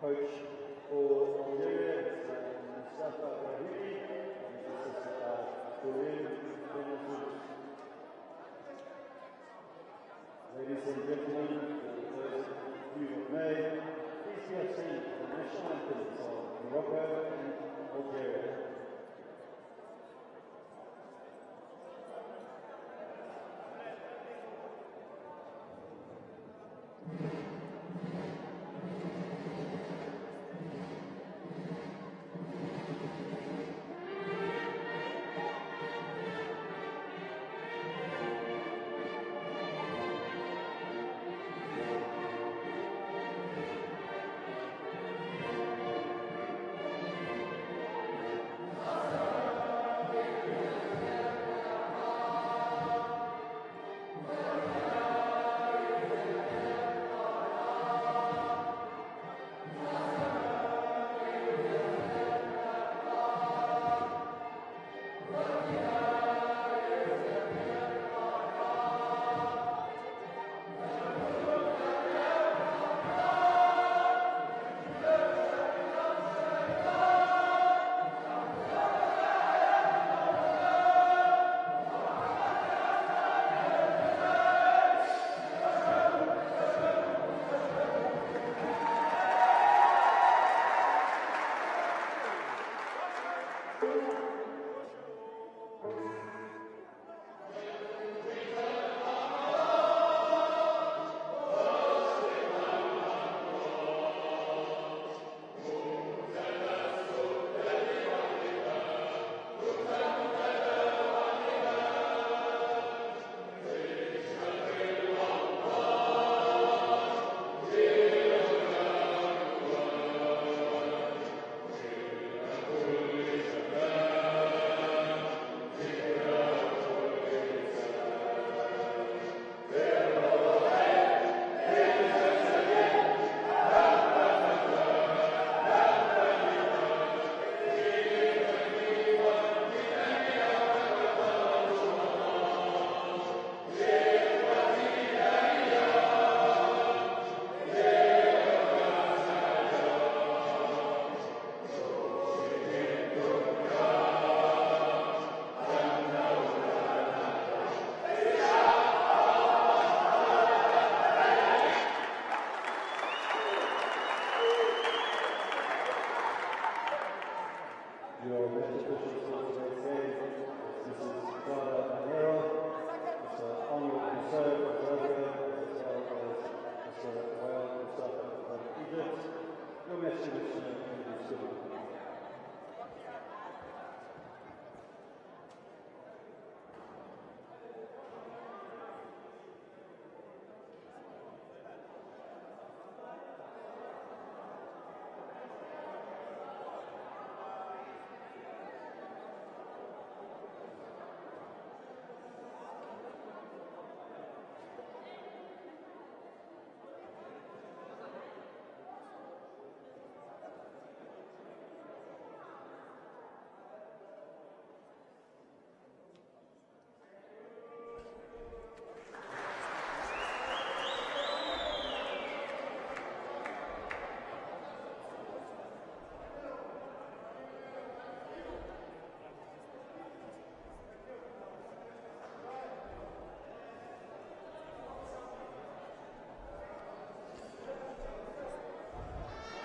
Coach for Algeria is Mustafa Rahimi, and this is Korean. Ladies and gentlemen, for the first few of May, please be seen the national anthems of Morocco and Algeria.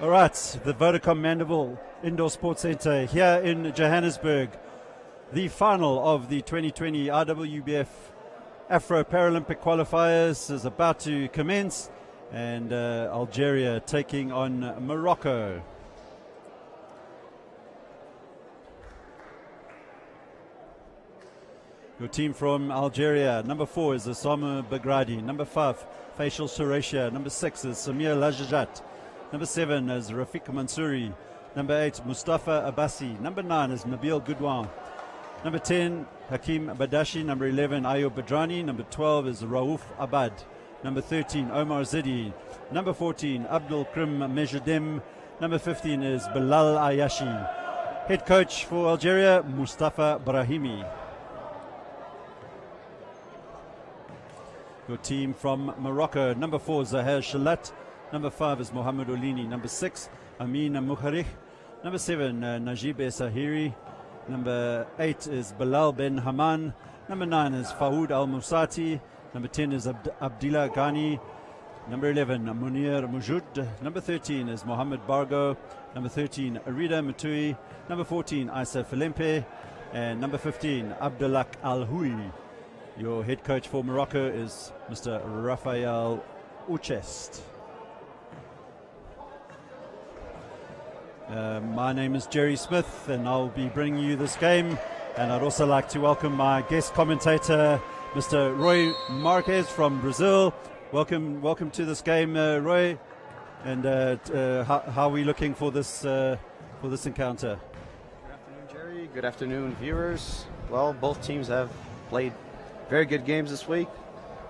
All right, the Vodacom Mandeville Indoor Sports Centre here in Johannesburg. The final of the 2020 IWBF Afro Paralympic Qualifiers is about to commence, and Algeria taking on Morocco. Your team from Algeria: number 4 is Osama Bagradi, number 5 Faisal Suraisha, number 6 is Samir Lajajat, number 7 is Rafiq Mansouri, number 8 Mustafa Abbasi, number 9 is Nabil Goudouin, number 10 Hakim Badashi, number 11 Ayub Badrani, number 12 is Raouf Abad, number 13 Omar Zidi, number 14 Abdul Krim Mejdem, number 15 is Bilal Ayashi. Head coach for Algeria, Mustafa Brahimi. Your team from Morocco: number 4 Zahir Shalat, Number 5 is Mohamed Olini. Number 6, Amin Mukharich. Number 7, Najib Sahiri. Number 8 is Bilal Ben Haman. Number 9 is Faoud Al Musati. Number 10 is Abdillah Ghani. Number 11, Munir Mujud. Number 13 is Mohamed Bargo. Number 13, Arida Matui. Number 14, Isa Filempe. And number 15, Abdullah Al Hui. Your head coach for Morocco is Mr. Rafael Uchest. My name is Jerry Smith, and I'll be bringing you this game. And I'd also like to welcome my guest commentator, Mr. Roy Marquez from Brazil. Welcome to this game, Roy. And how are we looking for this encounter? Good afternoon, Jerry. Good afternoon, viewers. Well, both teams have played very good games this week.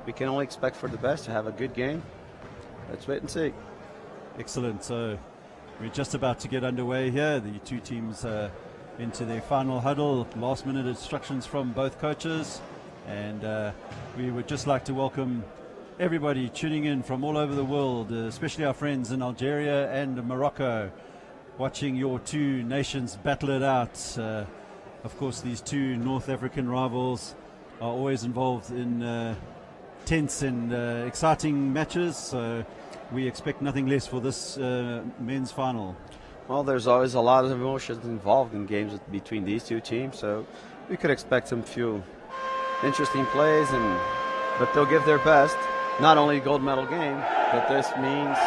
We can only expect for the best to have a good game. Let's wait and see. Excellent. So we're just about to get underway here. The two teams into their final huddle. Last minute instructions from both coaches. And we would just like to welcome everybody tuning in from all over the world, especially our friends in Algeria and Morocco, watching your two nations battle it out. Of course, these two North African rivals are always involved in tense and exciting matches. So we expect nothing less for this men's final. Well, there's always a lot of emotions involved in games between these two teams, so we could expect some few interesting plays, but they'll give their best. Not only a gold medal game, but this means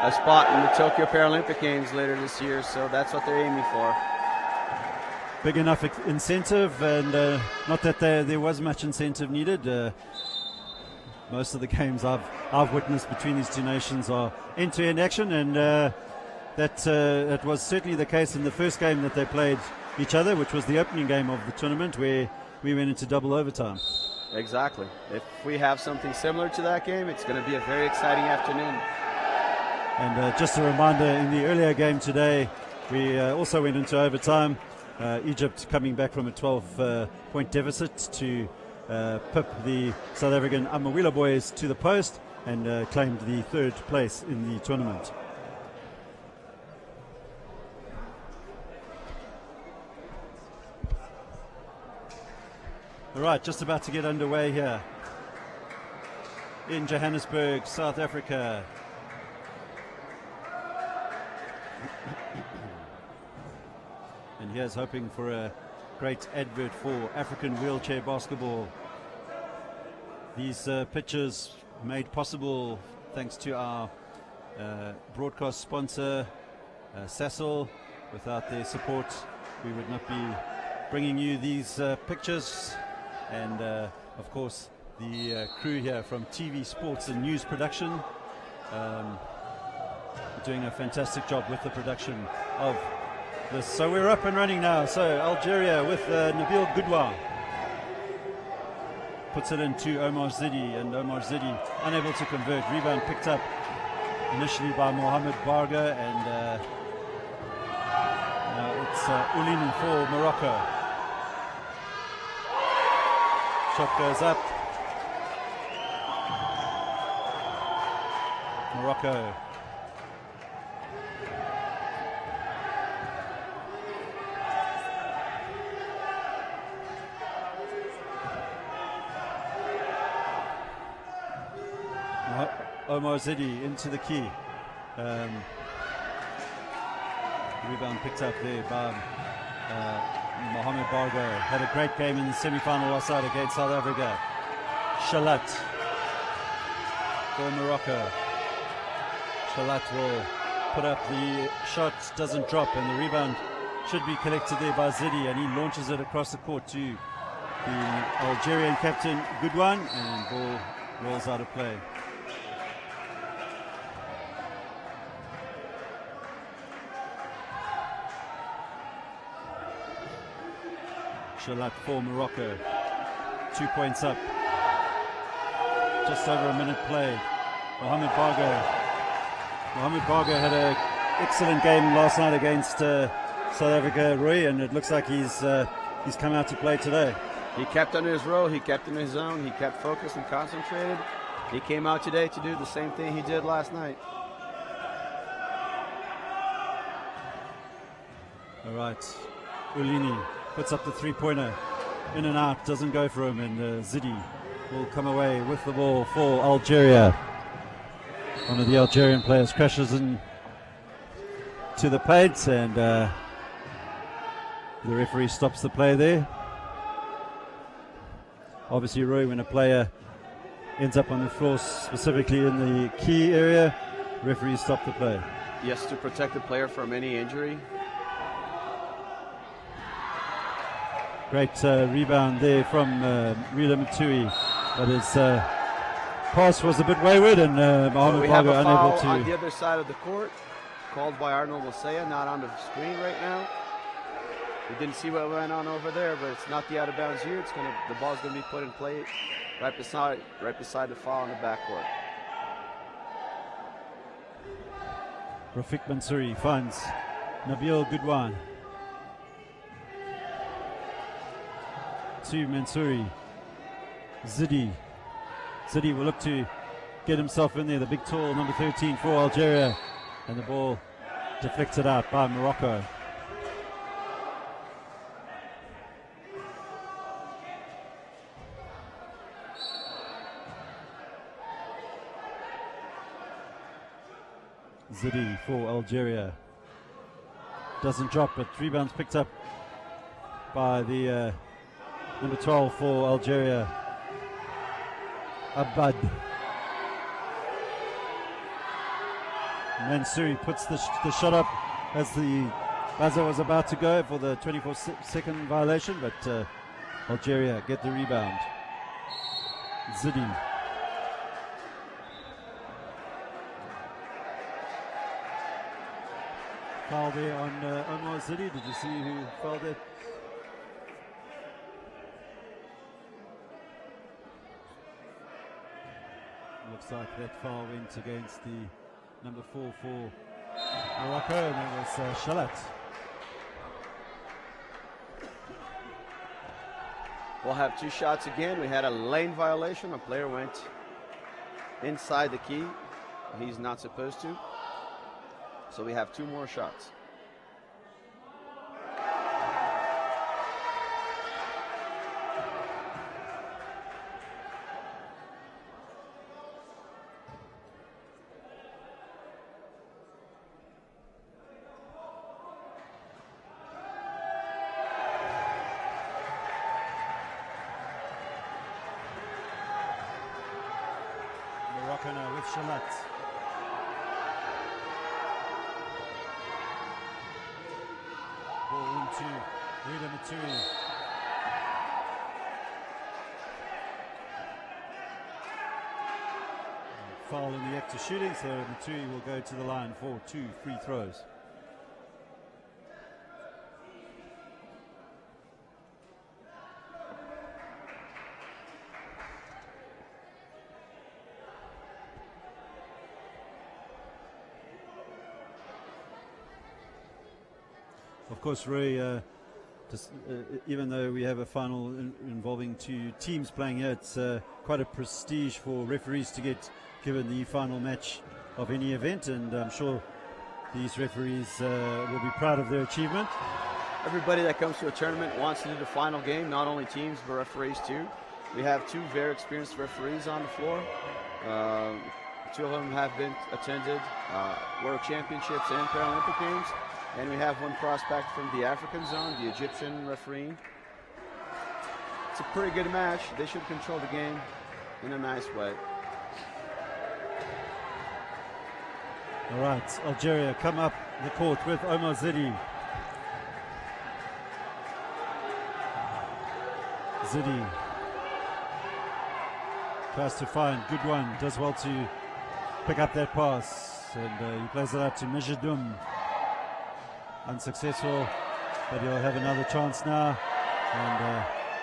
a spot in the Tokyo Paralympic Games later this year, so that's what they're aiming for. Big enough incentive, and not that there was much incentive needed. Most of the games I've witnessed between these two nations are end-to-end action, and that was certainly the case in the first game that they played each other, which was the opening game of the tournament, where we went into double overtime. Exactly. If we have something similar to that game, it's going to be a very exciting afternoon. And just a reminder, in the earlier game today, we also went into overtime. Egypt coming back from a 12-point deficit to pip the South African Amawila boys to the post and claimed the third place in the tournament. All right, just about to get underway here in Johannesburg, South Africa. And here's hoping for a great advert for African wheelchair basketball. These pictures made possible thanks to our broadcast sponsor, Sasol. Without their support, we would not be bringing you these pictures. And of course, the crew here from TV Sports and News Production doing a fantastic job with the production of this. So we're up and running now. So Algeria with Nabil Goudouin puts it into Omar Zidi, and Omar Zidi unable to convert. Rebound picked up initially by Mohamed Barga, and now it's Oulini for Morocco. Shot goes up. Morocco. Omar Zidi into the key. Rebound picked up there by Mohamed Bargo. Had a great game in the semi-final last night against South Africa. Shalat for Morocco. Shalat will put up the shot, doesn't drop, and the rebound should be collected there by Zidi, and he launches it across the court to the Algerian captain Goudouin, and ball rolls out of play. Shalat for Morocco. 2 points up. Just over a minute played. Mohamed Bargo had an excellent game last night against South Africa, Rui, and it looks like he's come out to play today. He kept on his row, he kept in his zone, he kept focused and concentrated. He came out today to do the same thing he did last night. All right. Ulini puts up the three-pointer. In and out, doesn't go for him, and Zidi will come away with the ball for Algeria. One of the Algerian players crashes in to the paint, and the referee stops the play there. Obviously, Roy, when a player ends up on the floor, specifically in the key area, referees stop the play. Yes, to protect the player from any injury. Great rebound there from Rila Matui, but his pass was a bit wayward, and Mohamed We have Bago a foul unable to. on the other side of the court, called by Arnold Wasea, not on the screen right now. We didn't see what went on over there, but it's not the out of bounds here. The ball's gonna be put in play right beside the foul in the backcourt. Rafiq Mansouri finds Nabil Goodwan. To Mansouri. Zidi will look to get himself in there. The big tall number 13 for Algeria, and the ball deflected out by Morocco. Zidi for Algeria. Doesn't drop, but rebounds picked up by the number 12 for Algeria, Abad. Mansouri puts the shot up as the buzzer was about to go for the 24-second violation, but Algeria get the rebound. Zidi. Foul there on Omar Zidi. Did you see who fouled it? Looks like that foul went against the number 4 for Morocco, and that was Shalat. We'll have two shots again. We had a lane violation. A player went inside the key. He's not supposed to. So we have two more shots. Morocco now with Shalat. Ball into Rida Matui. Foul in the act of shooting, so Matui will go to the line for 2 free throws. Of course, Roy, even though we have a final involving two teams playing here, it's quite a prestige for referees to get given the final match of any event, and I'm sure these referees will be proud of their achievement. Everybody that comes to a tournament wants to do the final game, not only teams, but referees too. We have two very experienced referees on the floor. Two of them have been attended World Championships and Paralympic Games. And we have one prospect from the African zone, the Egyptian referee. It's a pretty good match. They should control the game in a nice way. All right, Algeria come up the court with Omar Zidi. Zidi tries to find Goodwan, does well to pick up that pass, and he plays it out to Mijadoum. Unsuccessful, but he'll have another chance now, and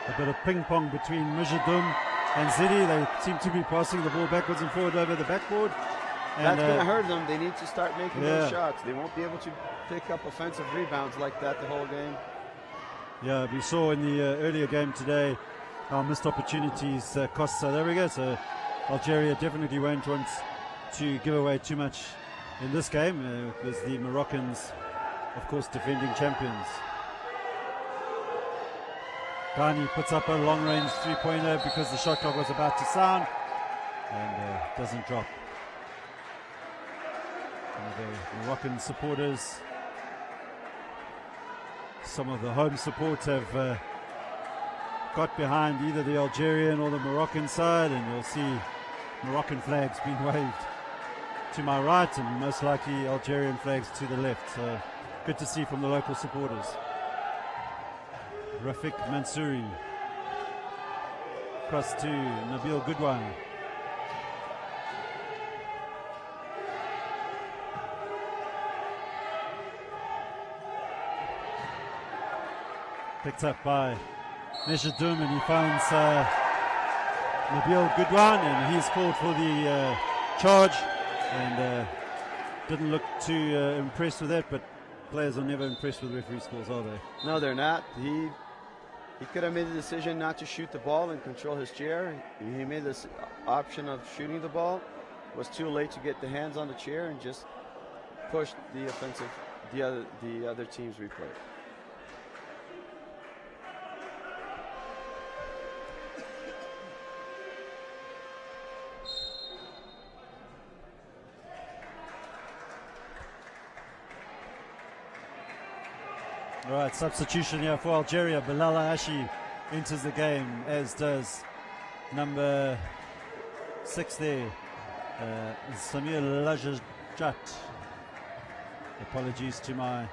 a bit of ping pong between Mijadoum and Zidi. They seem to be passing the ball backwards and forward over the backboard. That's going to hurt them. They need to start making those shots. They won't be able to pick up offensive rebounds like that the whole game. Yeah, we saw in the earlier game today our missed opportunities cost South Africa, so Algeria definitely won't want to give away too much in this game, because the Moroccans of course, defending champions. Ghani puts up a long-range three-pointer because the shot clock was about to sound, and doesn't drop. The Moroccan supporters, some of the home support have got behind either the Algerian or the Moroccan side, and you'll see Moroccan flags being waved to my right and most likely Algerian flags to the left. So good to see from the local supporters. Rafik Mansouri across to Nabil Goodwan. Picked up by Neshadoum, and he finds Nabil Goodwan, and he's called for the charge, and didn't look too impressed with that, but players are never impressed with referees' calls, are they? No, they're not. He could have made the decision not to shoot the ball and control his chair. He made this option of shooting the ball. It was too late to get the hands on the chair and just pushed the offensive, the other team's replay. All right, substitution here for Algeria. Bilal Ashi enters the game, as does number 6 there, Samir Lajajat. Apologies to my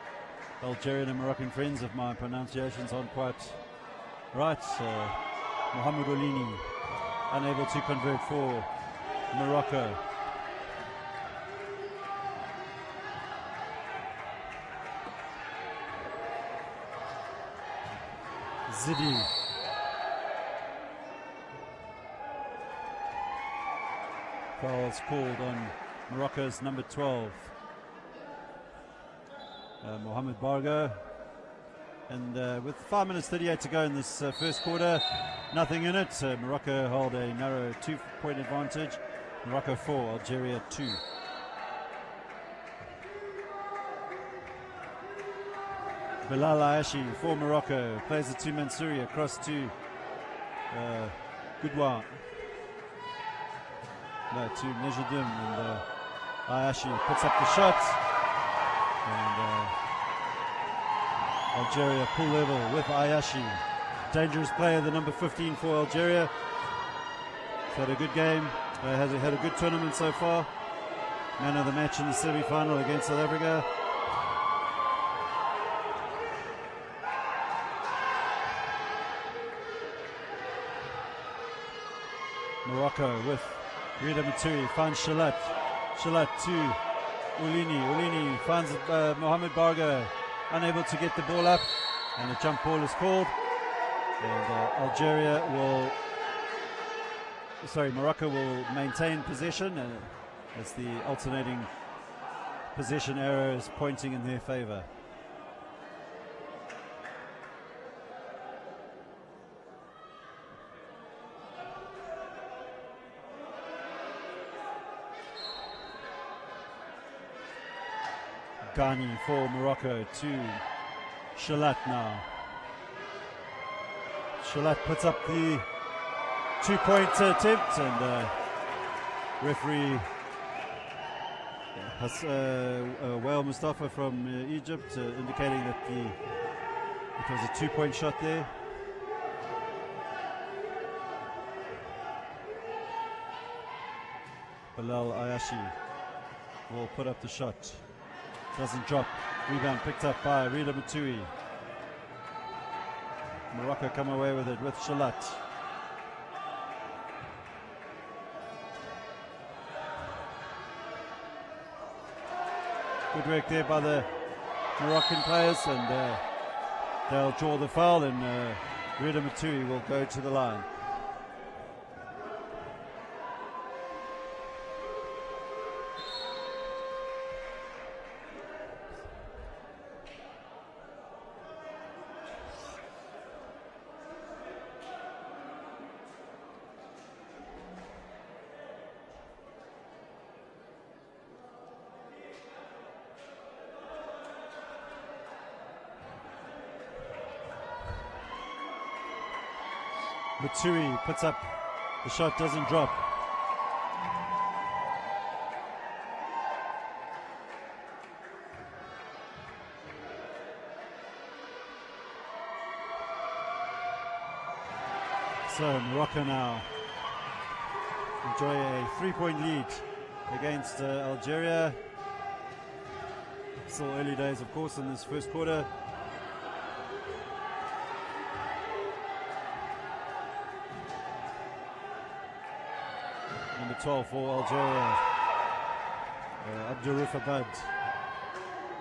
Algerian and Moroccan friends if my pronunciations aren't quite right. Mohamed Olini unable to convert for Morocco. Zidi. Foul's called on Morocco's number 12, Mohamed Bargo. And with 5 minutes 38 to go in this first quarter, nothing in it. Morocco hold a narrow 2-point advantage. Morocco 4, Algeria 2. Bilal Ashi for Morocco plays it to Mansouri, across to Goudouin. No, to Nejadim, and Ayashi puts up the shot, and Algeria pull level with Ayashi. Dangerous player, the number 15 for Algeria. He's had a good game, has had a good tournament so far. Man of the match in the semi-final against South Africa. Morocco with Rida Maturi finds Shalat. Shalat to Ulini. Ulini finds Mohamed Bargo, unable to get the ball up, and a jump ball is called. And Morocco will maintain possession, as the alternating possession arrow is pointing in their favor. Ghani for Morocco to Shalat now. Shalat puts up the 2-point attempt, and referee Wael Mustafa from Egypt indicating that it was a 2-point shot there. Bilal Ayashi will put up the shot. Doesn't drop. Rebound picked up by Rida Matui. Morocco come away with it with Shalat. Good work there by the Moroccan players, and they'll draw the foul, and Rida Matui will go to the line. Matsui puts up the shot, doesn't drop. So Morocco now enjoy a 3-point lead against Algeria. Still early days, of course, in this first quarter. Number 12 for Algeria, Abdurruf Abad,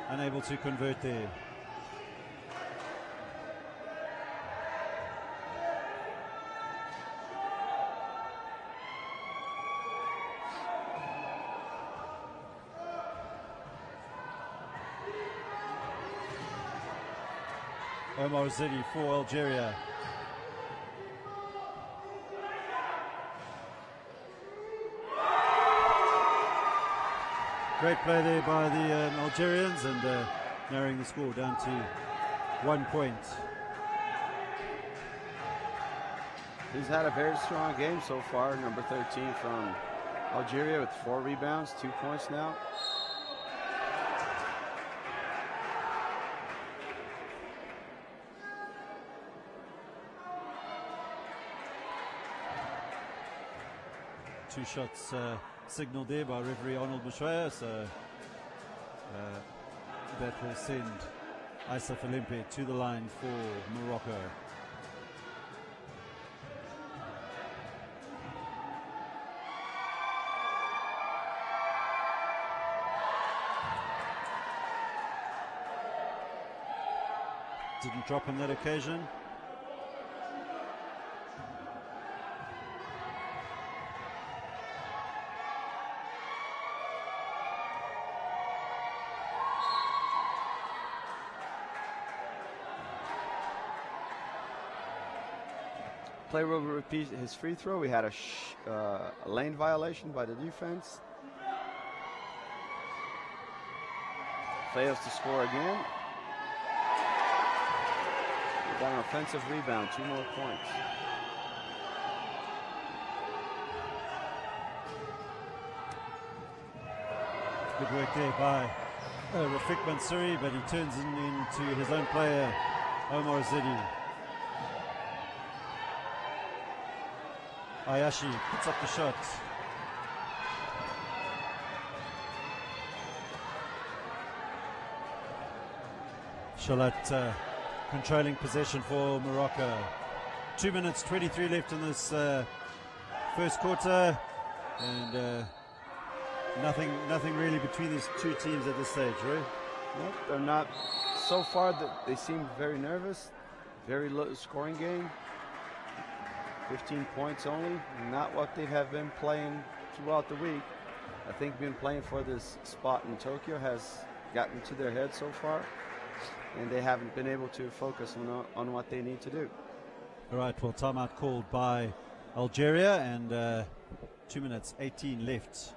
unable to convert there. Omar Zidi for Algeria. Great play there by the Algerians, and narrowing the score down to 1 point. He's had a very strong game so far. Number 13 from Algeria with 4 rebounds, 2 points now. Two shots signaled there by referee Arnold Bouchaya, so that will send Isaf Olimpe to the line for Morocco. Didn't drop on that occasion. Player will repeat his free throw. We had a lane violation by the defense. Fails to score again. We got an offensive rebound, 2 more points. Good work there by Rafik Mansouri, but he turns into his own player, Omar Zidi. Ayashi puts up the shot. Shalat controlling possession for Morocco. 2 minutes 23 left in this first quarter, and nothing really between these two teams at this stage, right? Nope, they're not. So far, they seem very nervous. Very low scoring game. 15 points only, not what they have been playing throughout the week. I think being playing for this spot in Tokyo has gotten to their head so far, and they haven't been able to focus on what they need to do. All right, well, timeout called by Algeria, and 2 minutes 18 left.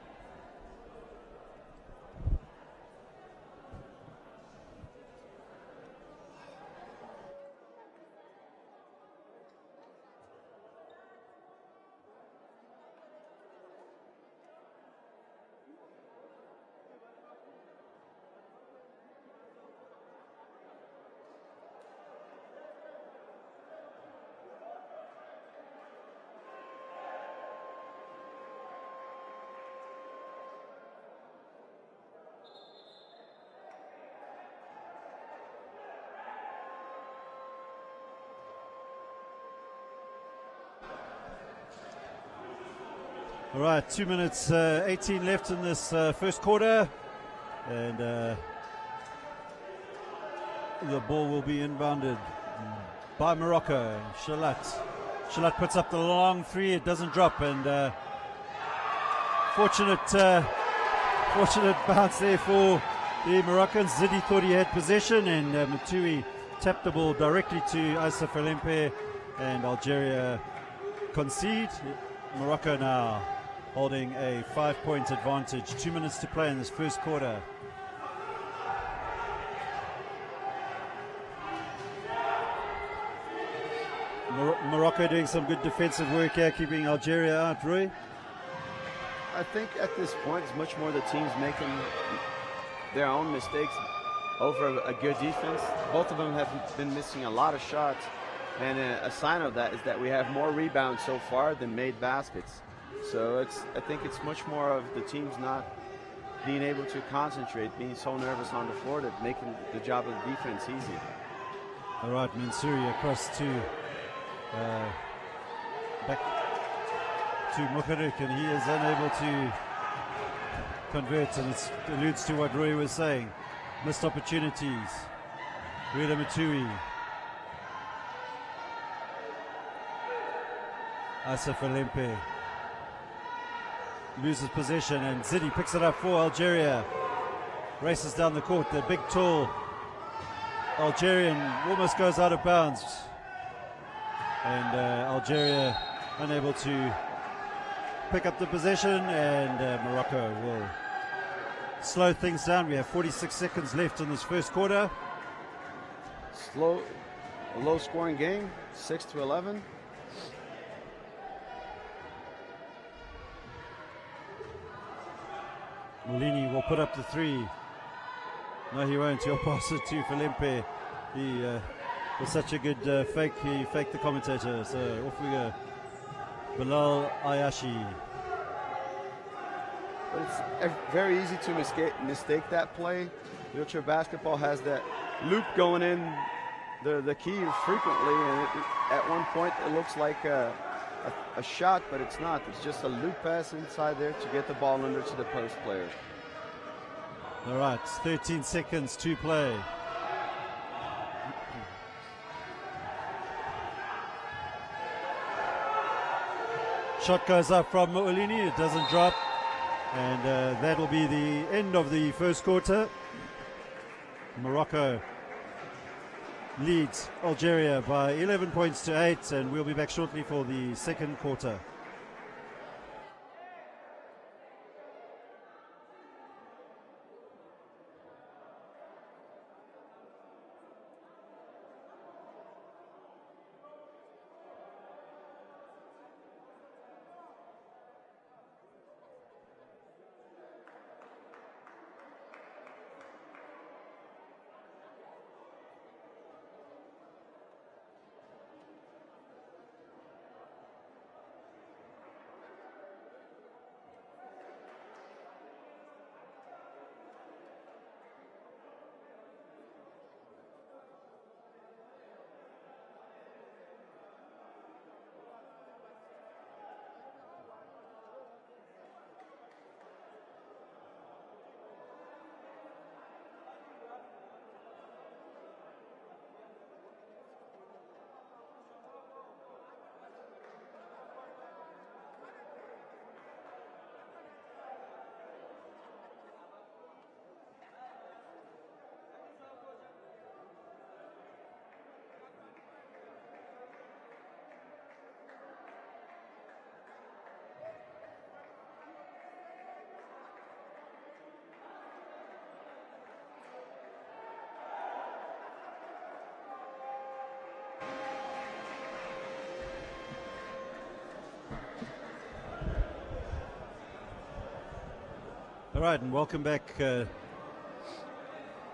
All right, 2 minutes 18 left in this first quarter, and the ball will be inbounded by Morocco. Shalat puts up the long three, it doesn't drop, and fortunate bounce there for the Moroccans. Zidi thought he had possession, and Matui tapped the ball directly to Isaf Olimpe, and Algeria concede. Morocco now holding a 5-point advantage. 2 minutes to play in this first quarter. Morocco doing some good defensive work here, keeping Algeria out, Roy. I think at this point it's much more the teams making their own mistakes over a good defense. Both of them have been missing a lot of shots, and a sign of that is that we have more rebounds so far than made baskets. So I think it's much more of the teams not being able to concentrate, being so nervous on the floor, that making the job of the defense easy. All right, Mansouri across to back to Mukharuk, and he is unable to convert, and it alludes to what Roy was saying. Missed opportunities. Rida Matui. Asif Alempe loses possession, and Zidi picks it up for Algeria. Races down the court. The big, tall Algerian almost goes out of bounds, and Algeria unable to pick up the possession, and Morocco will slow things down. We have 46 seconds left in this first quarter. A low-scoring game, 6-11. Molini will put up the three. No, he won't. He'll pass it to Falempe. He was such a good fake. He faked the commentator. So off we go. Bilal Ayashi. But it's very easy to mistake that play. Wheelchair basketball has that loop going in the key frequently, and at one point it looks like a shot, but it's not. It's just a loop pass inside there to get the ball under to the post player. All right, 13 seconds to play. Shot goes up from Moulini. It doesn't drop. And that will be the end of the first quarter. Morocco leads Algeria by 11 points to 8, and we'll be back shortly for the second quarter. All right, and welcome back.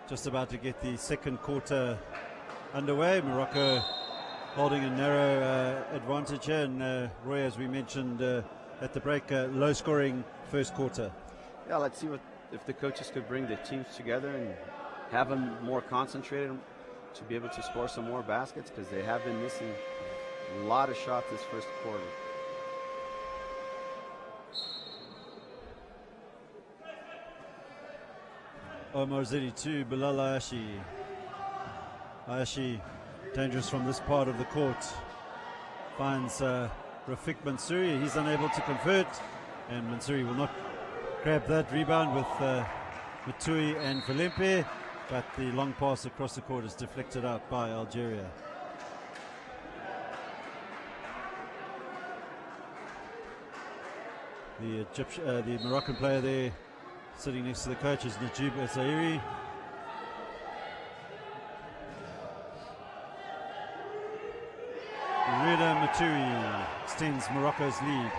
Just about to get the second quarter underway. Morocco holding a narrow advantage here, and Roy, as we mentioned at the break, low-scoring first quarter. Yeah, let's see if the coaches could bring the teams together and have them more concentrated to be able to score some more baskets, because they have been missing a lot of shots this first quarter. Omar Zidi to Bilal Ayashi. Ayashi, dangerous from this part of the court. Finds Rafiq Mansouri. He's unable to convert, and Mansouri will not grab that rebound with Matui and Falempe, but the long pass across the court is deflected out by Algeria. The Moroccan player there, sitting next to the coach, is Najib Zairi. Rida Maturi extends Morocco's lead.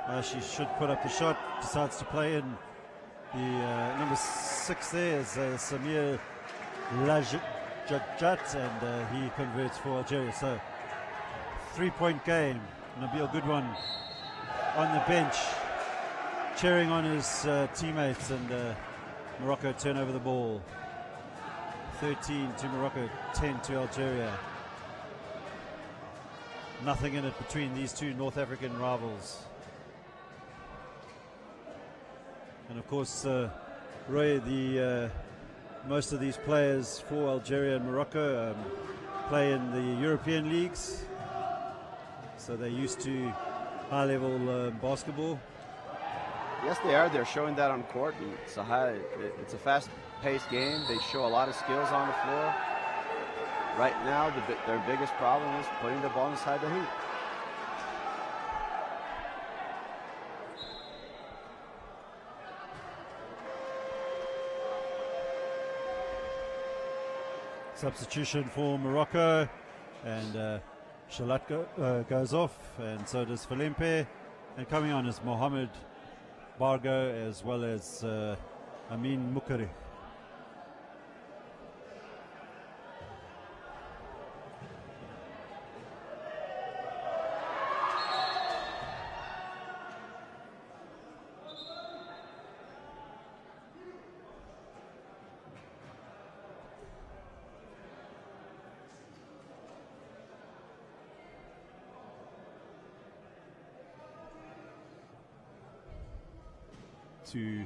Ayashi should put up the shot, decides to play in. The number 6 there is Samir Lajjat, and he converts for Algeria. So 3-point game. Nabil Goodwin on the bench, cheering on his teammates, and Morocco turn over the ball. 13 to Morocco, 10 to Algeria. Nothing in it between these two North African rivals. And of course, Roy, most of these players for Algeria and Morocco play in the European leagues, so they're used to high-level basketball. Yes, they are. They're showing that on court. It's a fast-paced game. They show a lot of skills on the floor. Right now, their biggest problem is putting the ball inside the hoop. Substitution for Morocco, and Shalat goes off, and so does Falempe. And coming on is Mohamed Bargo as well as Amin Mukari. To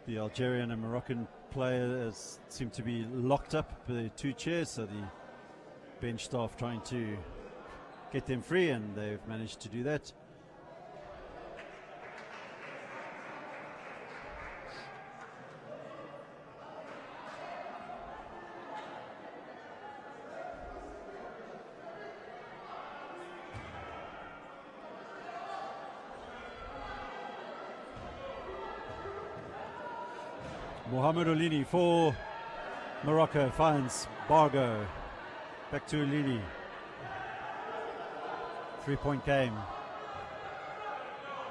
the Algerian and Moroccan players seem to be locked up with the two chairs, so the bench staff trying to get them free, and they've managed to do that. Mohamed Olini for Morocco finds Bargo. Back to Olini. 3-point game.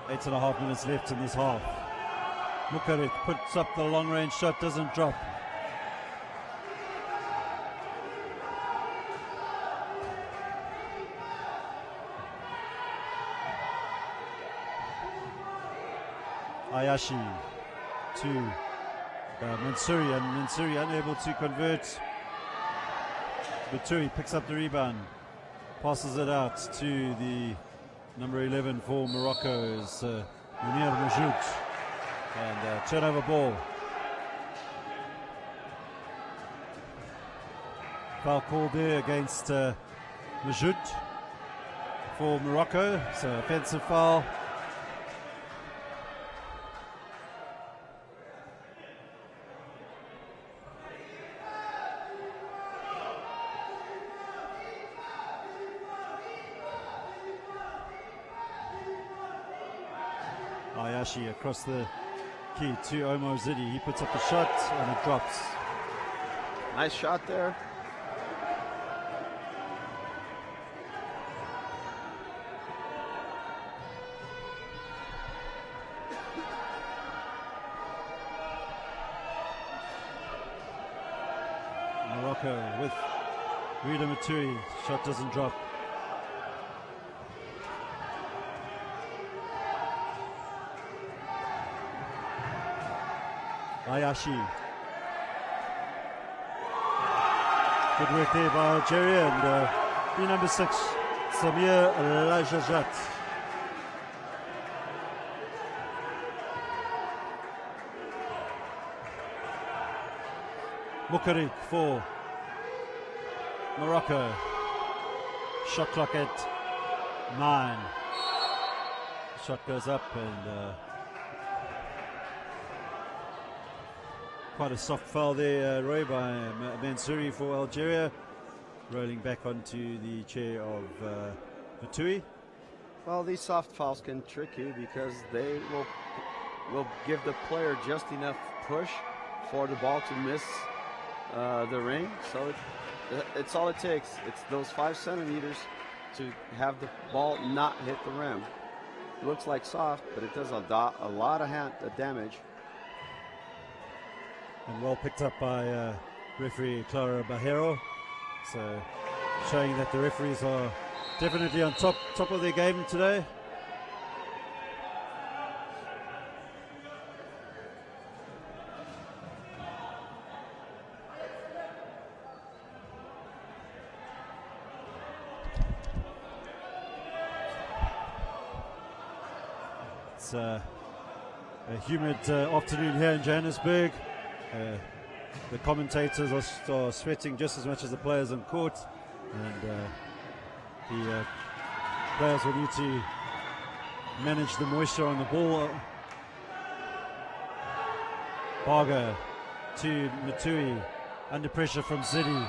8.5 minutes left in this half. Mukaric puts up the long range shot, doesn't drop. Ayashi to Mansouri, and Mansouri unable to convert. Baturi picks up the rebound, passes it out to the number 11 for Morocco, is Munir Majoud, and turnover ball. Foul called there against Majoud for Morocco, so offensive foul. Ayashi across the key to Omar Zidi. He puts up the shot and it drops. Nice shot there. Morocco with Rida Maturi. Shot doesn't drop. Ayashi. Good work there by Algeria, and the number 6, Samir Lajjat. Mukaric for Morocco. Shot clock at 9. Shot goes up, and quite a soft foul there, Roy, by Mansouri for Algeria, rolling back onto the chair of Matui. Well, these soft fouls can trick you because they will give the player just enough push for the ball to miss the ring. So it's all it takes. It's those 5 centimeters to have the ball not hit the rim. It looks like soft, but it does a lot of damage. And well picked up by referee Clara Bajero. So showing that the referees are definitely on top of their game today. It's a humid afternoon here in Johannesburg. The commentators are sweating just as much as the players on court, and the players will need to manage the moisture on the ball. Barga to Matui, under pressure from Zidi,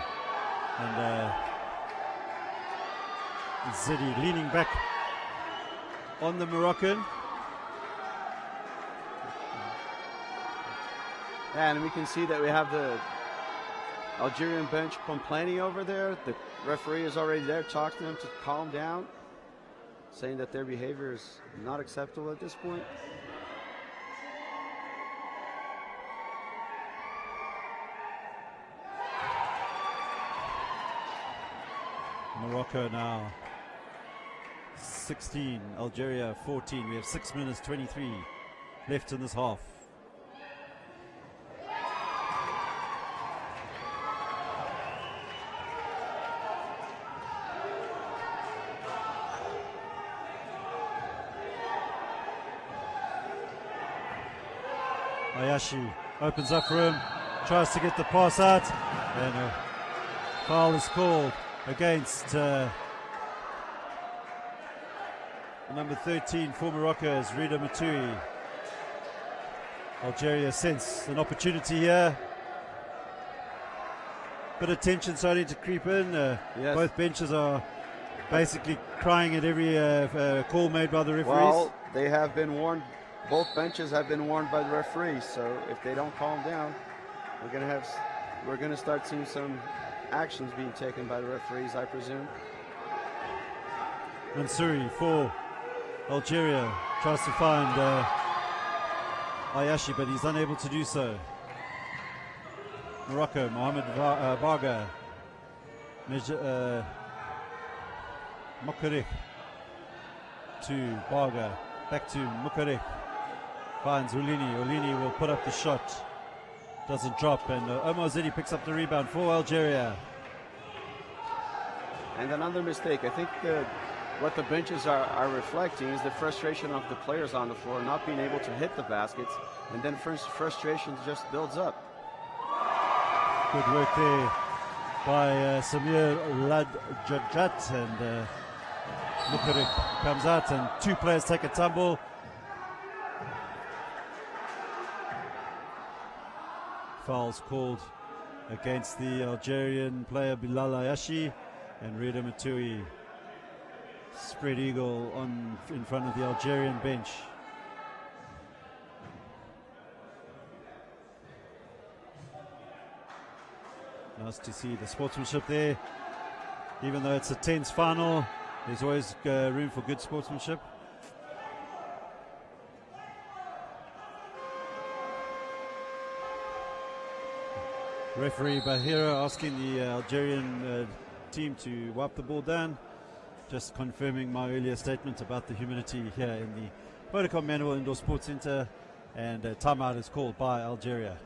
and Zidi leaning back on the Moroccan. And we can see that we have the Algerian bench complaining over there. The referee is already there talking to them to calm down, saying that their behavior is not acceptable at this point. Morocco now 16, Algeria 14. We have 6 minutes 23 left in this half. Ayashi opens up for him, tries to get the pass out, and a foul is called against number 13 for Morocco is Rida Matui. Algeria sense an opportunity here. Bit of tension starting to creep in. Yes. Both benches are basically crying at every call made by the referees. Well, they have been warned. Both benches have been warned by the referees. So if they don't calm down, we're gonna start seeing some actions being taken by the referees, I presume. Mansouri for Algeria tries to find Ayashi, but he's unable to do so. Morocco, Mohamed Barga, Mukarek to Barga, back to Mukarek, finds Ulini. Ulini will put up the shot, doesn't drop, and Omar Zidi picks up the rebound for Algeria. And another mistake, I think what the benches are reflecting is the frustration of the players on the floor not being able to hit the baskets, and then frustration just builds up. Good work there by Samir Ladjadjat, and Mukarek comes out and two players take a tumble. Fouls called against the Algerian player Bilal Ayashi, and Rida Matui spread eagle in front of the Algerian bench. Nice to see the sportsmanship there. Even though it's a tense final, there's always room for good sportsmanship. Referee Bahira asking the Algerian team to wipe the ball down. Just confirming my earlier statement about the humidity here in the Vodacom Manual Indoor Sports Centre, and timeout is called by Algeria.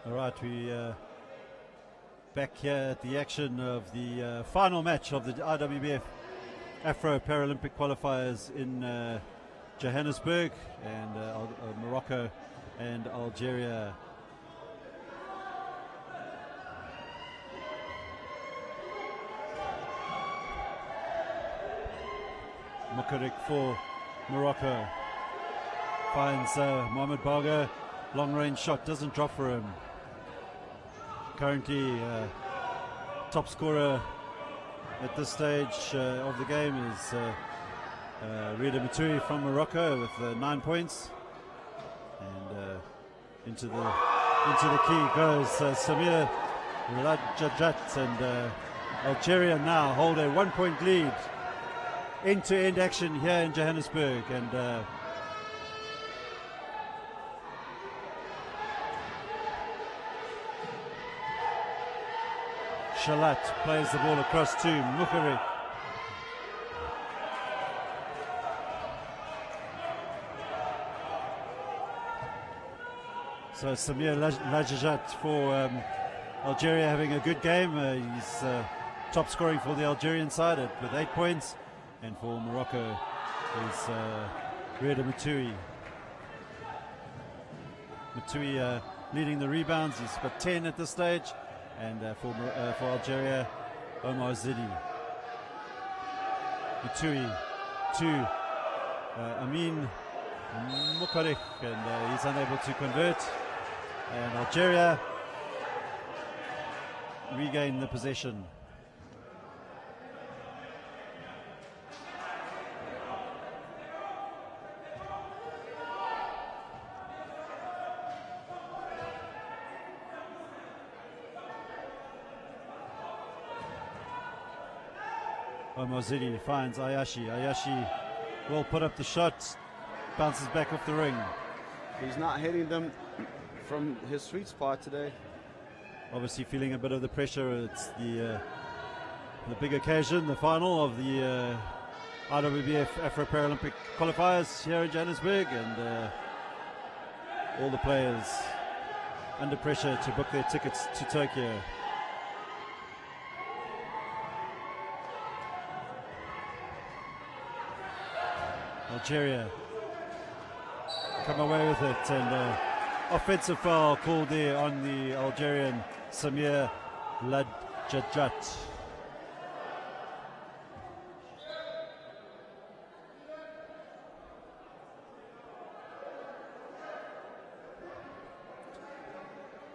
All right, we back here at the action of the final match of the IWBF Afro Paralympic Qualifiers in Johannesburg, and Morocco and Algeria. Mukarik for Morocco finds Mohamed Bargo. Long range shot doesn't drop for him. Currently top scorer at this stage of the game is Rida Matui from Morocco with 9 points, and into the key goes Samir Lajajat, and Algeria now hold a 1 point lead. End-to-end action here in Johannesburg, and Shalat plays the ball across to Mukarik. So Samir Lajajat for Algeria having a good game. He's top scoring for the Algerian side with 8 points. And for Morocco is Rida Matui. Matui leading the rebounds. He's got 10 at this stage. And for Algeria, Omar Zidi. Matui to Amin Mukarik, and he's unable to convert. And Algeria regain the possession. Omozidi finds Ayashi. Ayashi will put up the shot, bounces back off the ring. He's not hitting them from his sweet spot today. Obviously feeling a bit of the pressure. It's the big occasion, the final of the IWBF Afro Paralympic Qualifiers here in Johannesburg, and all the players under pressure to book their tickets to Tokyo. Algeria come away with it, and offensive foul called there on the Algerian Samir Lajajat.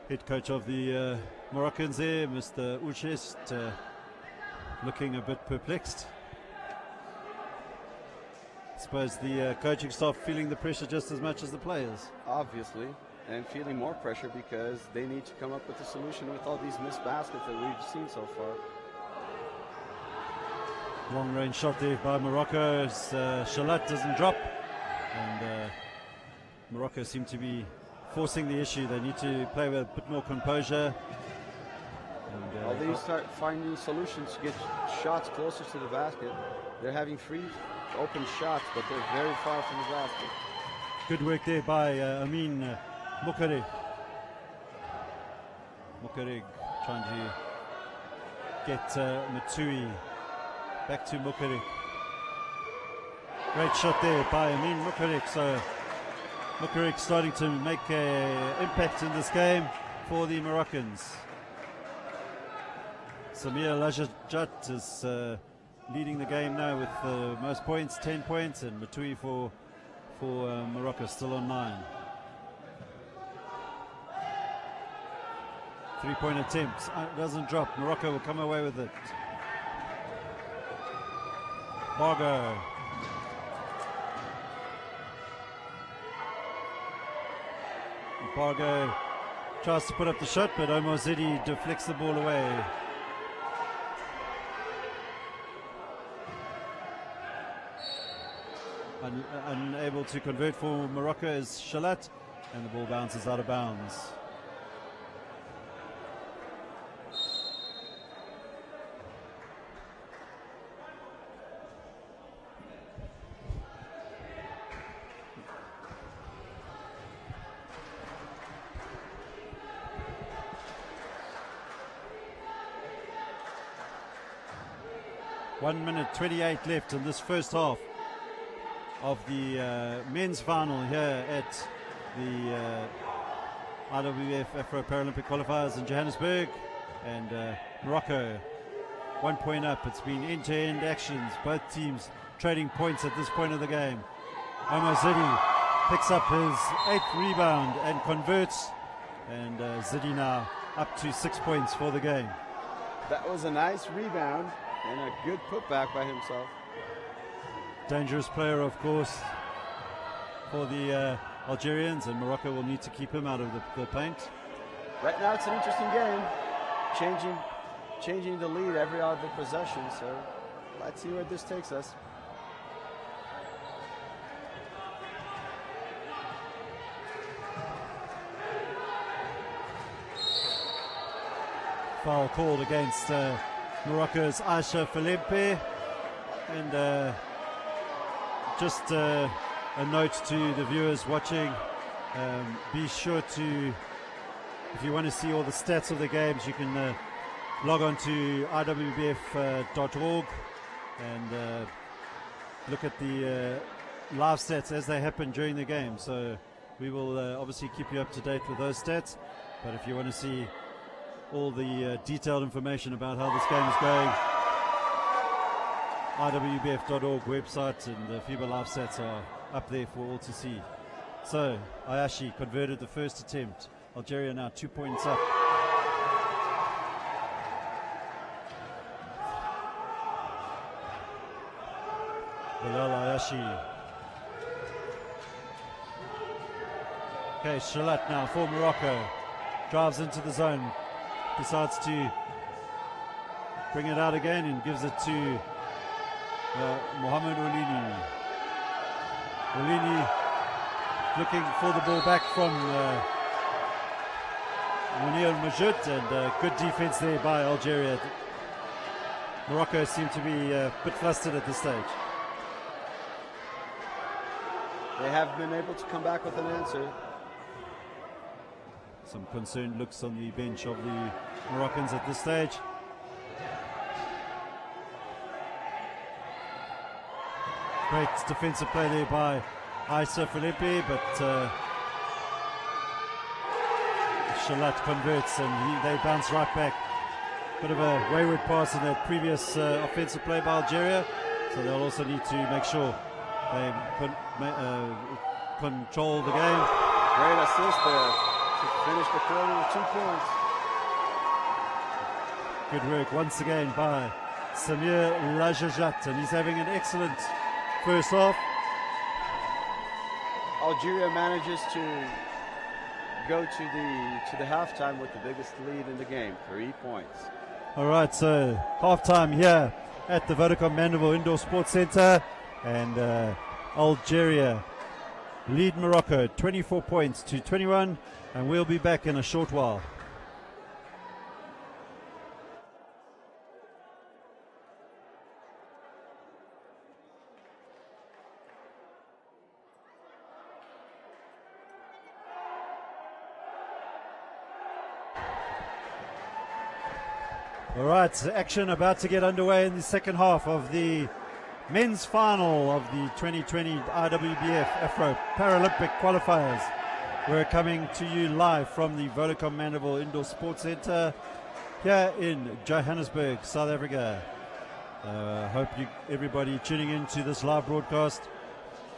Head coach of the Moroccans there, Mr. Uchest, looking a bit perplexed. I suppose the coaching staff feeling the pressure just as much as the players. Obviously, and feeling more pressure because they need to come up with a solution with all these missed baskets that we've seen so far. Long range shot there by Morocco. Shalat doesn't drop, and Morocco seem to be forcing the issue. They need to play with a bit more composure. And, they start finding solutions to get shots closer to the basket. They're having free open shots, but they're very far from the basket. Good work there by Amin Mukarik. Mukarik trying to get Matui back to Mukarik. Great shot there by Amin Mukarik. So Mukarik starting to make an impact in this game for the Moroccans. Samir Lajajat is leading the game now with the most points, 10 points, and Matui for Morocco still on 9. 3-point attempts, doesn't drop. Morocco will come away with it. Bargo. Bargo tries to put up the shot, but Omar Zidi deflects the ball away. Unable to convert for Morocco is Shalat, and the ball bounces out of bounds. 1 minute 28 left in this first half of the men's final here at the IWBF Afro Paralympic Qualifiers in Johannesburg. And Morocco 1 point up. It's been end-to-end actions, both teams trading points at this point of the game. Omar Zidi picks up his 8th rebound and converts, and Zidi now up to 6 points for the game. That was a nice rebound and a good putback by himself. Dangerous player, of course, for the Algerians, and Morocco will need to keep him out of the paint. Right now it's an interesting game, changing the lead every other possession, so let's see where this takes us. Foul called against Morocco's Aisha Falempe, and just a note to the viewers watching, be sure to, if you want to see all the stats of the games, you can log on to IWBF.org and look at the live stats as they happen during the game. So we will obviously keep you up to date with those stats, but if you want to see all the detailed information about how this game is going, IWBF.org website and the FIBA live stats are up there for all to see. So Ayashi converted the first attempt. Algeria now 2 points up. Bilal Ayashi. Okay, Shalat now for Morocco. Drives into the zone. Decides to bring it out again and gives it to Mohamed Oulini. Oulini looking for the ball back from Mounir Majoud, and good defense there by Algeria. Morocco seem to be a bit flustered at this stage. They have been able to come back with an answer. Some concerned looks on the bench of the Moroccans at this stage. Great defensive play there by Aisha Falempe, but Shalat converts and they bounce right back. Bit of a wayward pass in that previous offensive play by Algeria, so they'll also need to make sure they control the game. Great assist there to finish the quarter with 2 points. Good work once again by Samir Lajajat, and he's having an excellent first half. Algeria manages to go to the halftime with the biggest lead in the game, 3 points. All right, so halftime here at the Vodacom Mandeville Indoor Sports Center, and Algeria lead Morocco 24 points to 21, and we'll be back in a short while. All right, action about to get underway in the second half of the men's final of the 2020 IWBF Afro Paralympic Qualifiers. We're coming to you live from the Vodacom Mandeville Indoor Sports Center here in Johannesburg, South Africa. Hope everybody tuning in to this live broadcast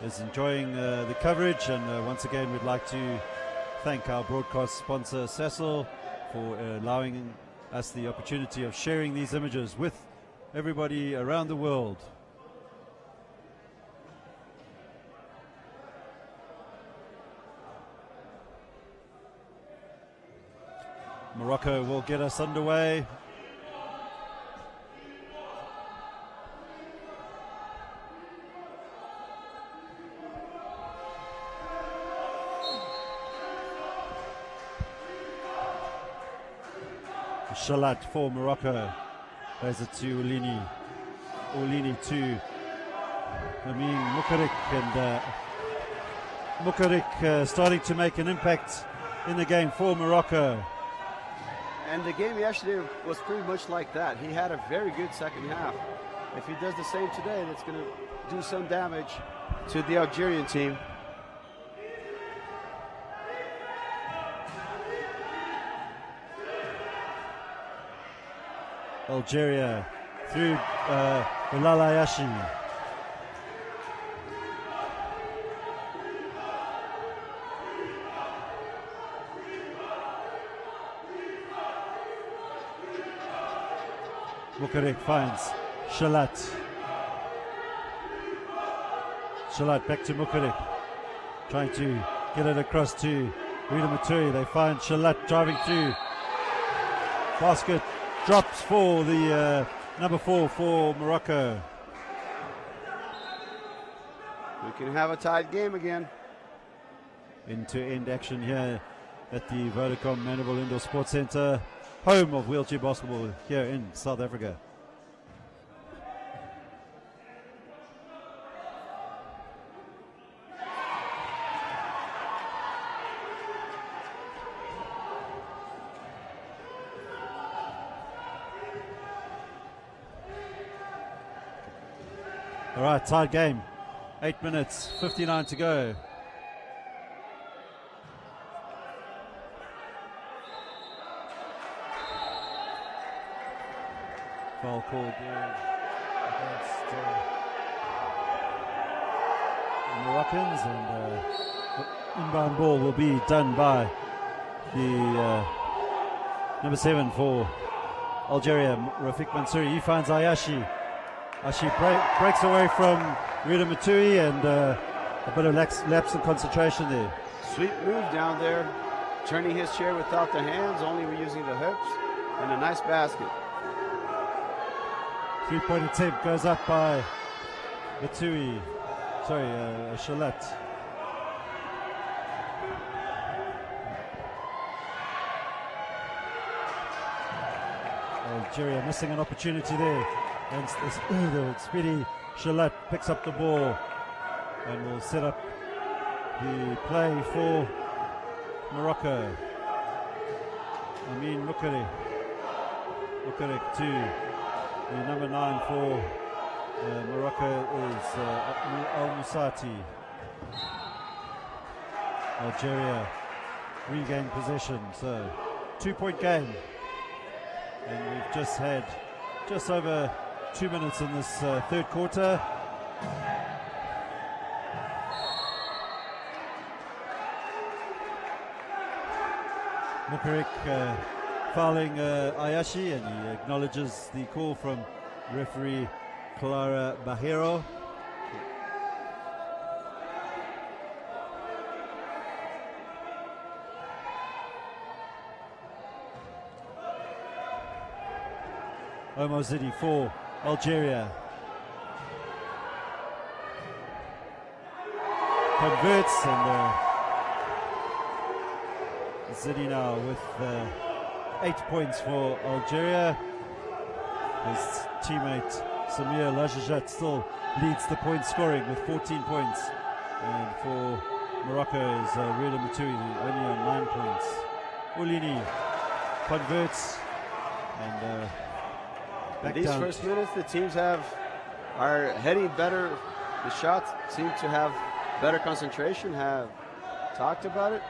is enjoying the coverage, and once again we'd like to thank our broadcast sponsor Sasol for allowing us the opportunity of sharing these images with everybody around the world. Morocco will get us underway. Shalat for Morocco. There's it to Oulini. Oulini to Amin Mukarik, and Mukarik starting to make an impact in the game for Morocco. And the game yesterday was pretty much like that. He had a very good second half. If he does the same today, that's going to do some damage to the Algerian team. Algeria through Bilal Ayashi. Mukarek finds Shalat. Shalat back to Mukarek, trying to get it across to Rita Maturi. They find Shalat driving through. Basket drops for the number 4 for Morocco. We can have a tied game again. End-to-end action here at the Vodacom Mandeville Indoor Sports Centre, home of wheelchair basketball here in South Africa. All right, tied game. 8 minutes, 59 to go. Foul called against the Moroccans, and the inbound ball will be done by the number 7 for Algeria, Rafik Mansouri. He finds Ayashi. Ayashi breaks away from Rida Matui, and a bit of lapse in concentration there. Sweet move down there, turning his chair without the hands, only using the hips, and a nice basket. 3-point attempt goes up by Matui. Sorry, Shalat. Algeria missing an opportunity there. And the speedy Shalat picks up the ball and will set up the play for Morocco. Amin Mukarek. Mukarek to the number 9 for Morocco is Al-Musati. Algeria regain possession, so 2-point game. And we've just had just over 2 minutes in this third quarter. Mukarek fouling Ayashi, and he acknowledges the call from referee Clara Bajero. Omar Zidi for Algeria. Converts, and Zidi now with 8 points for Algeria. His teammate Samir Lajajat still leads the point scoring with 14 points. And for Morocco is Rida Matui, only on 9 points. Ulini converts, and in these first minutes, the teams are heading better. The shots seem to have better concentration, have talked about it.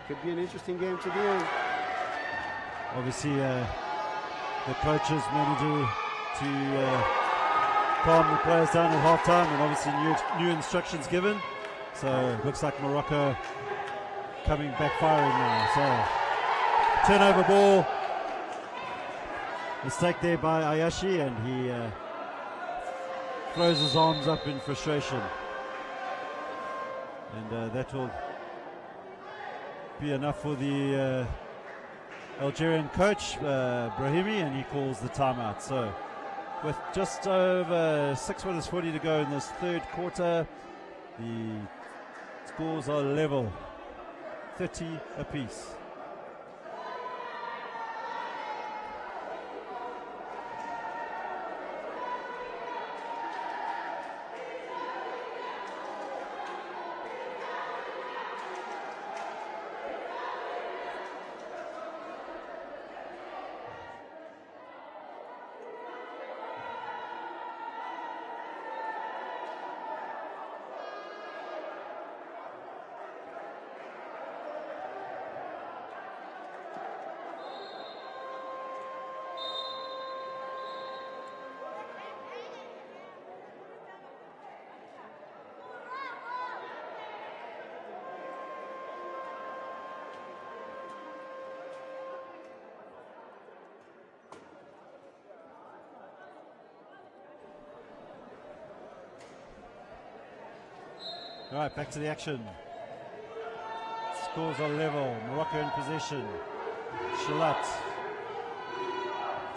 Could be an interesting game to the end. Obviously, the coaches managing to calm the players down at halftime, and obviously new instructions given. So it looks like Morocco coming back firing now. So turnover ball. Mistake there by Ayashi, and he throws his arms up in frustration. And that will be enough for the Algerian coach, Brahimi, and he calls the timeout. So with just over 6 minutes 40 to go in this third quarter, the scores are level, 30 apiece. All right, back to the action. Scores are level. Morocco in possession. Shalat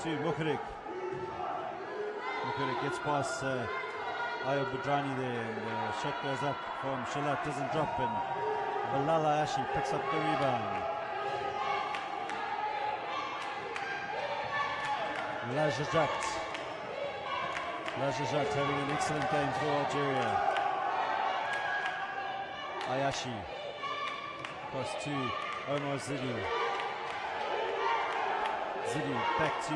to Mukrik. Mukrik gets past IWBF there, and the shot goes up from Shalat, doesn't drop, and Bilal Ayashi picks up the rebound. Lajajat having an excellent game for Algeria. Ayashi across to Omar Zidi. Zidi back to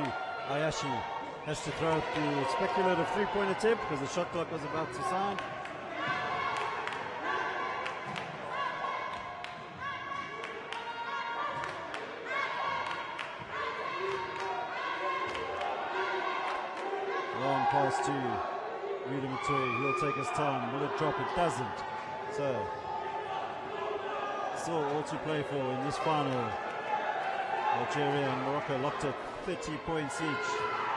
Ayashi. Has to throw up the speculative three-point attempt because the shot clock was about to sign. Long pass to Rida Matui. He'll take his time. Will it drop? It doesn't. So, still all to play for in this final. Algeria and Morocco locked at 30 points each.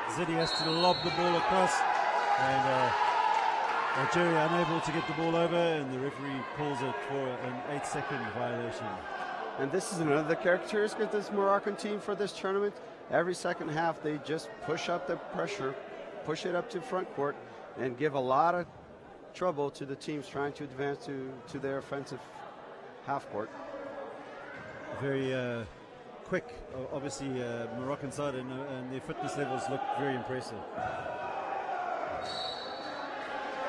Zidi has to lob the ball across, and Algeria unable to get the ball over, and the referee calls it for an 8-second violation. And this is another characteristic of this Moroccan team for this tournament. Every second half, they just push up the pressure, push it up to front court, and give a lot of trouble to the teams trying to advance to their offensive half court. Very quick, obviously, Moroccan side, and their fitness levels look very impressive.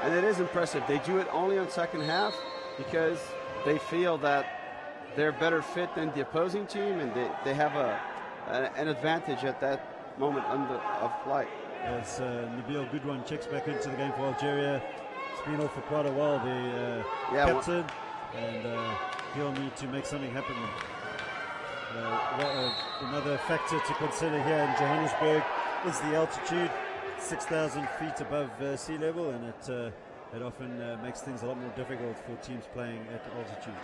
And it is impressive. They do it only on second half because they feel that they're better fit than the opposing team, and they have an advantage at that moment of flight. As Nabil Goodwan checks back into the game for Algeria. It's been off for quite a while, the captain, and he'll need to make something happen. Another factor to consider here in Johannesburg is the altitude, 6,000 feet above sea level, and it often makes things a lot more difficult for teams playing at altitude.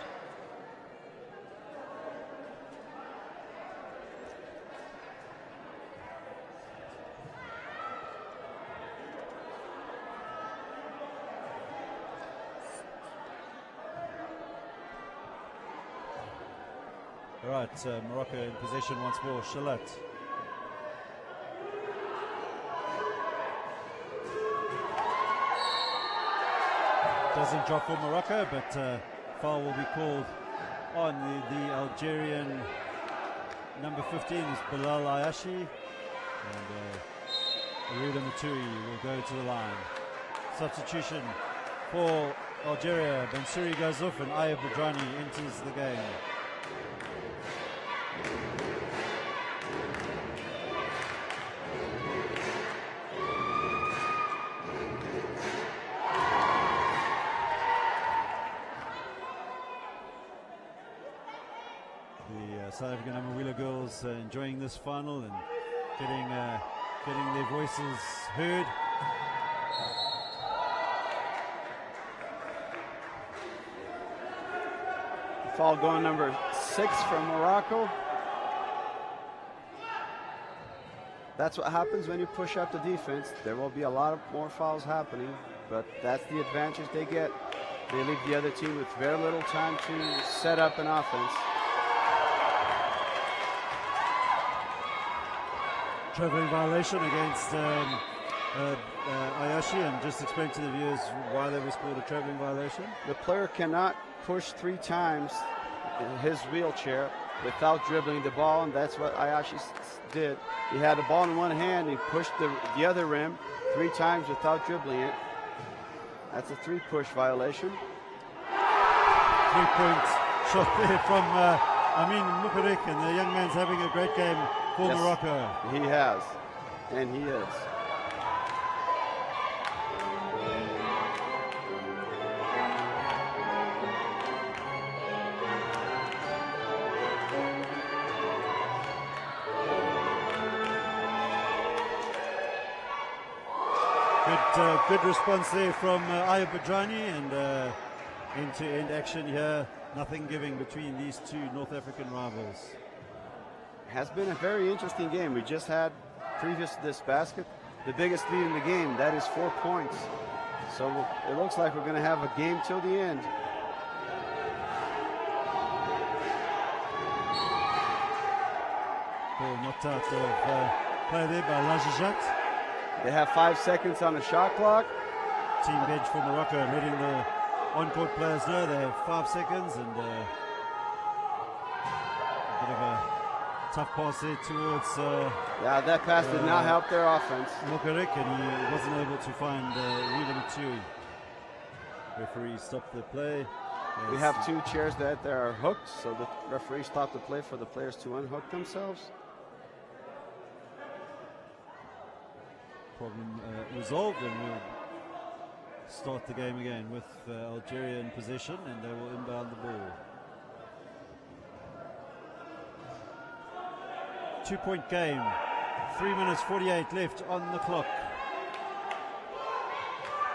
All right, Morocco in possession once more. Shalat. Doesn't drop for Morocco, but foul will be called on the Algerian number 15 is Bilal Ayashi, and Rida Matui will go to the line. Substitution for Algeria. Mansouri goes off and IWBF enters the game. South African Amawila girls enjoying this final and getting their voices heard. Foul going number 6 from Morocco. That's what happens when you push up the defense. There will be a lot of more fouls happening, but that's the advantage they get. They leave the other team with very little time to set up an offense. Traveling violation against Ayashi, and just explain to the viewers why that was called a traveling violation. The player cannot push 3 times in his wheelchair without dribbling the ball, and that's what Ayashi did. He had the ball in one hand, he pushed the other rim 3 times without dribbling it. That's a 3-push violation. 3-point shot there from Amin Mukrik, and the young man's having a great game for Morocco. He has, and he is. Good response there from IWBF, and end-to-end action here. Nothing giving between these two North African rivals. Has been a very interesting game. We just had, previous to this basket, the biggest lead in the game. That is 4 points. So it looks like we're going to have a game till the end. Ball knocked out of play there by Lajajat. They have 5 seconds on the shot clock. Team bench for Morocco letting the on-court players know they have 5 seconds, and a bit of a tough pass there towards Yeah, that pass did not help their offense. Mokarik, and he wasn't able to find Rita Matui. Referee stopped the play. We have 2 chairs that are hooked, so the referee stopped the play for the players to unhook themselves. Problem resolved, and we'll start the game again with Algeria in possession, and they will inbound the ball. 2-point game, 3 minutes 48 left on the clock.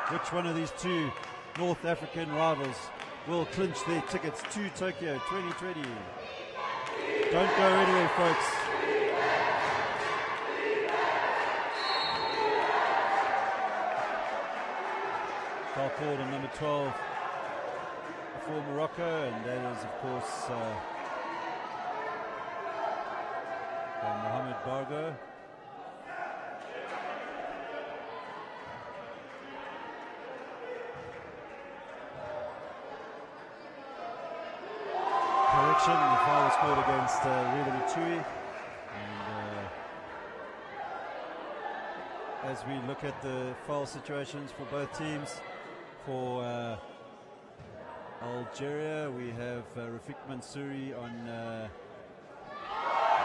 Which one of these two North African rivals will clinch their tickets to Tokyo 2020? Don't go anywhere, folks. Foul called on number 12 for Morocco, and that is, of course, Mohamed Bargo. Correction, the foul was scored against Rida Matui. And as we look at the foul situations for both teams, for Algeria, we have Rafik Mansouri on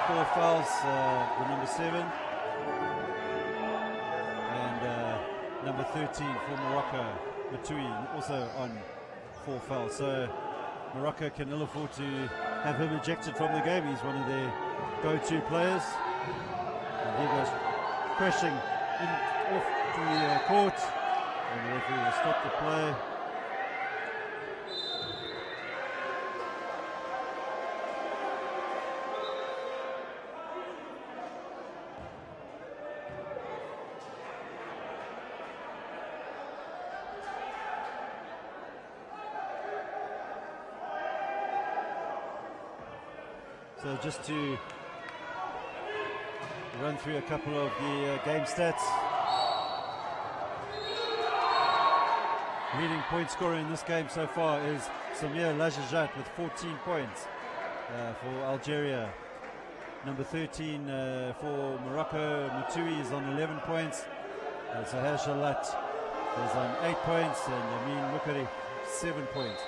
4 fouls, the number 7, and number 13 for Morocco, Matui, also on 4 fouls. So Morocco can ill afford to have him ejected from the game. He's one of their go-to players. And he goes crashing off the court, and the referee will stop the play. So just to run through a couple of the game stats. Leading point scorer in this game so far is Samir Lajajat with 14 points for Algeria. Number 13 for Morocco, Matui, is on 11 points. Zahir Shalat is on 8 points, and Amin Mukari 7 points.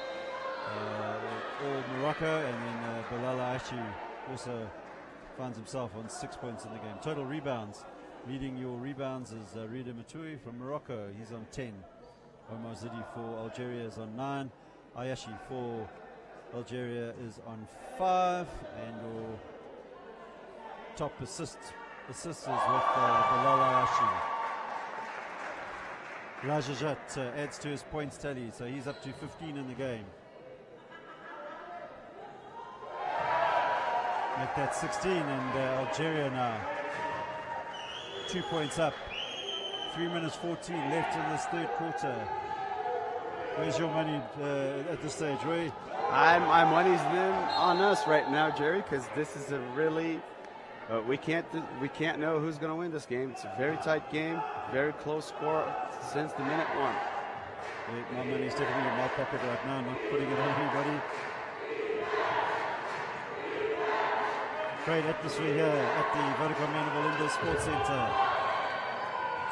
All Morocco, and then Bilal Ashi also finds himself on 6 points in the game. Total rebounds, leading your rebounds is Rida Matui from Morocco. He's on 10. Omar Zidi for Algeria is on 9. Ayashi for Algeria is on 5, and your top assists is with Bilal Ayashi. Lajajat adds to his points tally, so he's up to 15 in the game. Make that 16, and Algeria now 2 points up. 3 minutes 14 left in this third quarter. Where's your money at this stage, Roy? My money's then on us right now, Jerry, because this is a really we can't know who's going to win this game. It's a very tight game, very close score since the minute 1. My money's definitely in my pocket right now, not putting it on anybody. Great atmosphere here at the Vodacom Mandeville Indoor Sports Centre.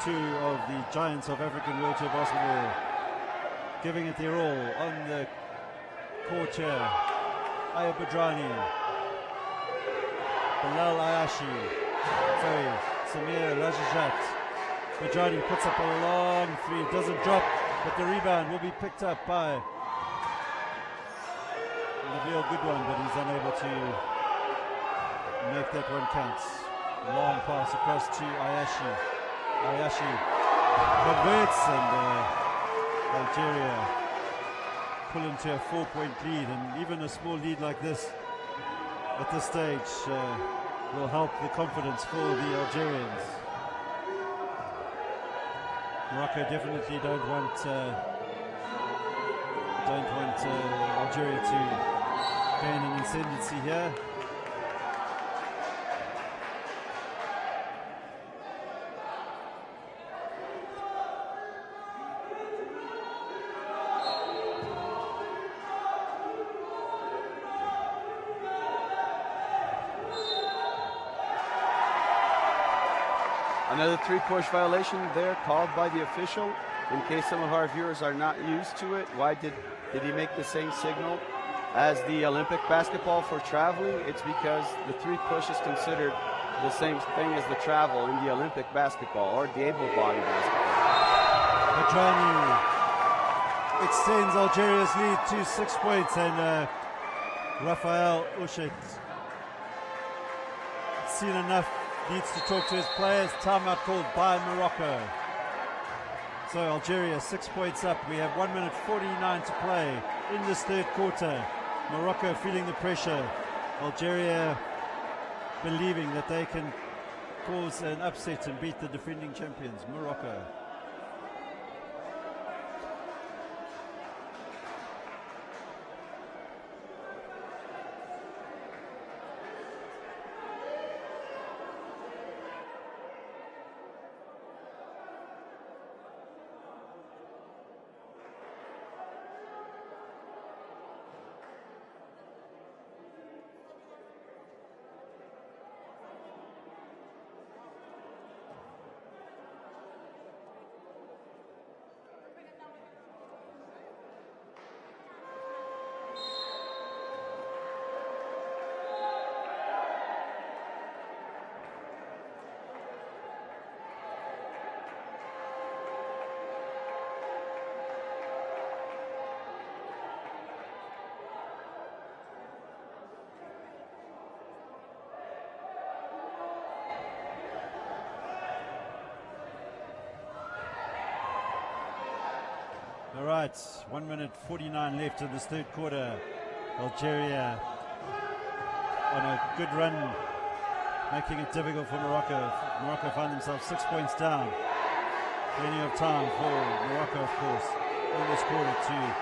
2 of the giants of African wheelchair basketball giving it their all on the court here. Aya Badrani, Bilal Ayashi, sorry, Samir Lajajat. Badrani puts up a long 3, it doesn't drop, but the rebound will be picked up by Nabil Goodwin, but he's unable to make that one count. Long pass across to Ayashi. Ayashi converts, and Algeria pull into a 4-point lead, and even a small lead like this at this stage will help the confidence for the Algerians. Morocco definitely don't want Algeria to gain an ascendancy here. Another 3-push violation there called by the official. In case some of our viewers are not used to it, why did he make the same signal as the Olympic basketball for traveling? It's because the 3-push is considered the same thing as the travel in the Olympic basketball or the able-bodied basketball. Madrani extends Algeria's lead to 6 points, and Rafael Ushet, seen enough, needs to talk to his players. Timeout called by Morocco. So Algeria 6 points up. We have 1 minute 49 to play in this third quarter. Morocco feeling the pressure. Algeria believing that they can cause an upset and beat the defending champions, Morocco. All right, 1 minute 49 left in this third quarter. Algeria on a good run, making it difficult for Morocco. Morocco find themselves 6 points down. Plenty of time for Morocco, of course, in this quarter to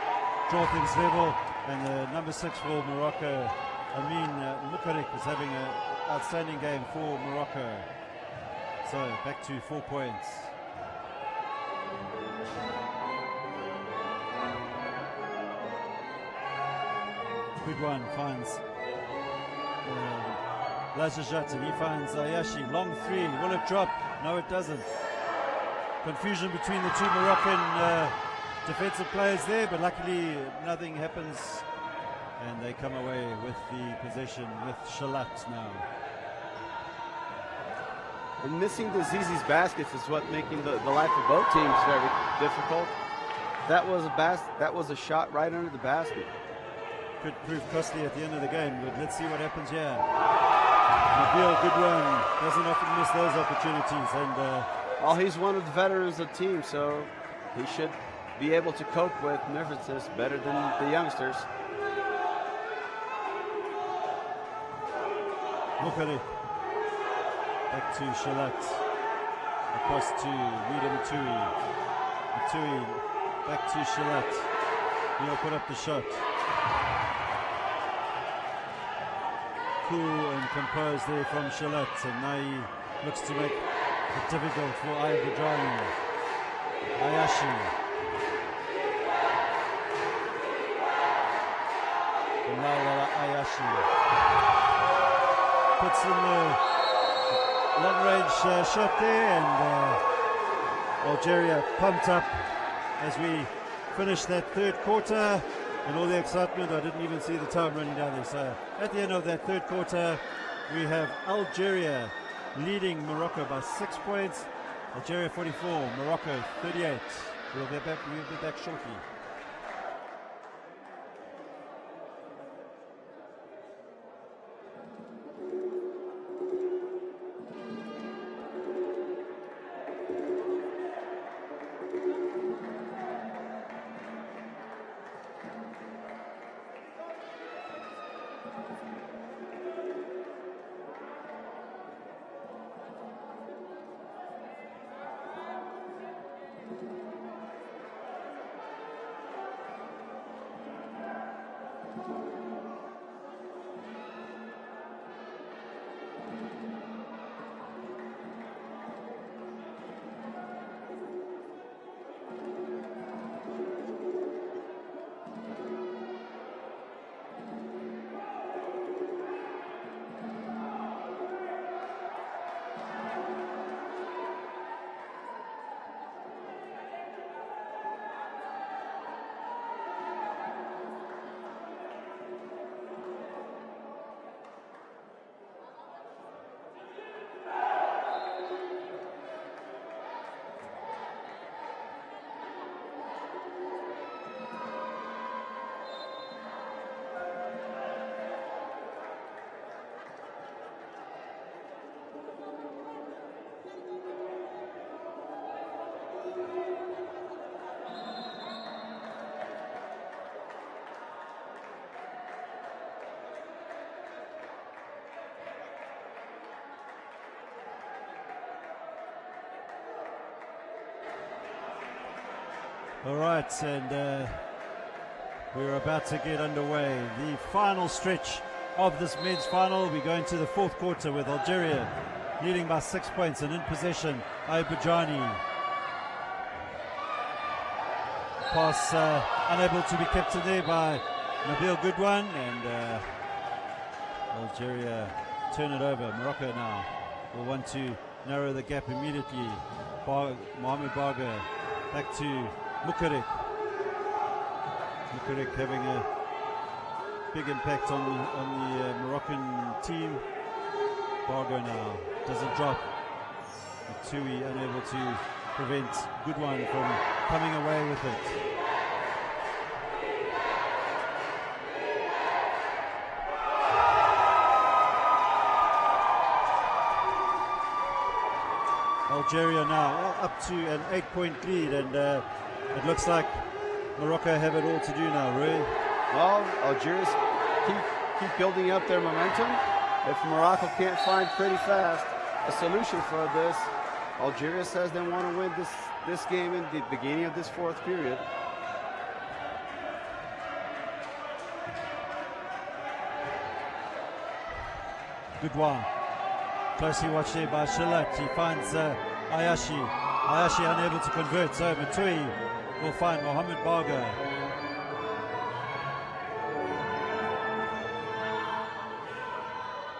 draw things level. And the number 6 for Morocco, Amin Mukarik, is having an outstanding game for Morocco. So back to 4 points. Good one, finds Lazajat, and he finds Ayashi. Long three, will it drop? No, it doesn't. Confusion between the two Moroccan defensive players there, but luckily nothing happens, and they come away with the possession with Shalat now. And missing the Zizi's baskets is what making the life of both teams very difficult. That was a shot right under the basket. Could prove costly at the end of the game, but let's see what happens here. Nabil, good run, doesn't often miss those opportunities, and well, he's one of the veterans of the team, so he should be able to cope with nervousness better than the youngsters. Mukhari back to Shalat, across to Rida Matui. Matui back to Shalat. He'll put up the shot. Cool and composed there from Shalat, and now he looks to make it difficult for IWBF. Ayashi. Laura Ayashi puts in the long-range shot there, and Algeria pumped up as we finish that third quarter. And all the excitement, I didn't even see the time running down there. So at the end of that third quarter, we have Algeria leading Morocco by 6 points. Algeria 44, Morocco 38. We'll be back shortly. All right, and we're about to get underway. The final stretch of this men's final. We go into the fourth quarter with Algeria leading by 6 points and in possession. IWBF. Pass unable to be kept in there by Nabil Goodwan, and Algeria turn it over. Morocco now will want to narrow the gap immediately. Mohamed Barga back to Mukarik. Mukarik having a big impact on the Moroccan team. Bargo now doesn't drop. Tui unable to prevent Goodwan from coming away with it. Algeria now up to an 8-point lead, and it looks like Morocco have it all to do now, Rui. Well, Algeria's keep building up their momentum. If Morocco can't find pretty fast a solution for this, Algeria says they want to win this game in the beginning of this fourth period. Goodwan, closely watched there by Shalat. He finds Ayashi. Ayashi unable to convert, so Matui will find Mohamed Barga.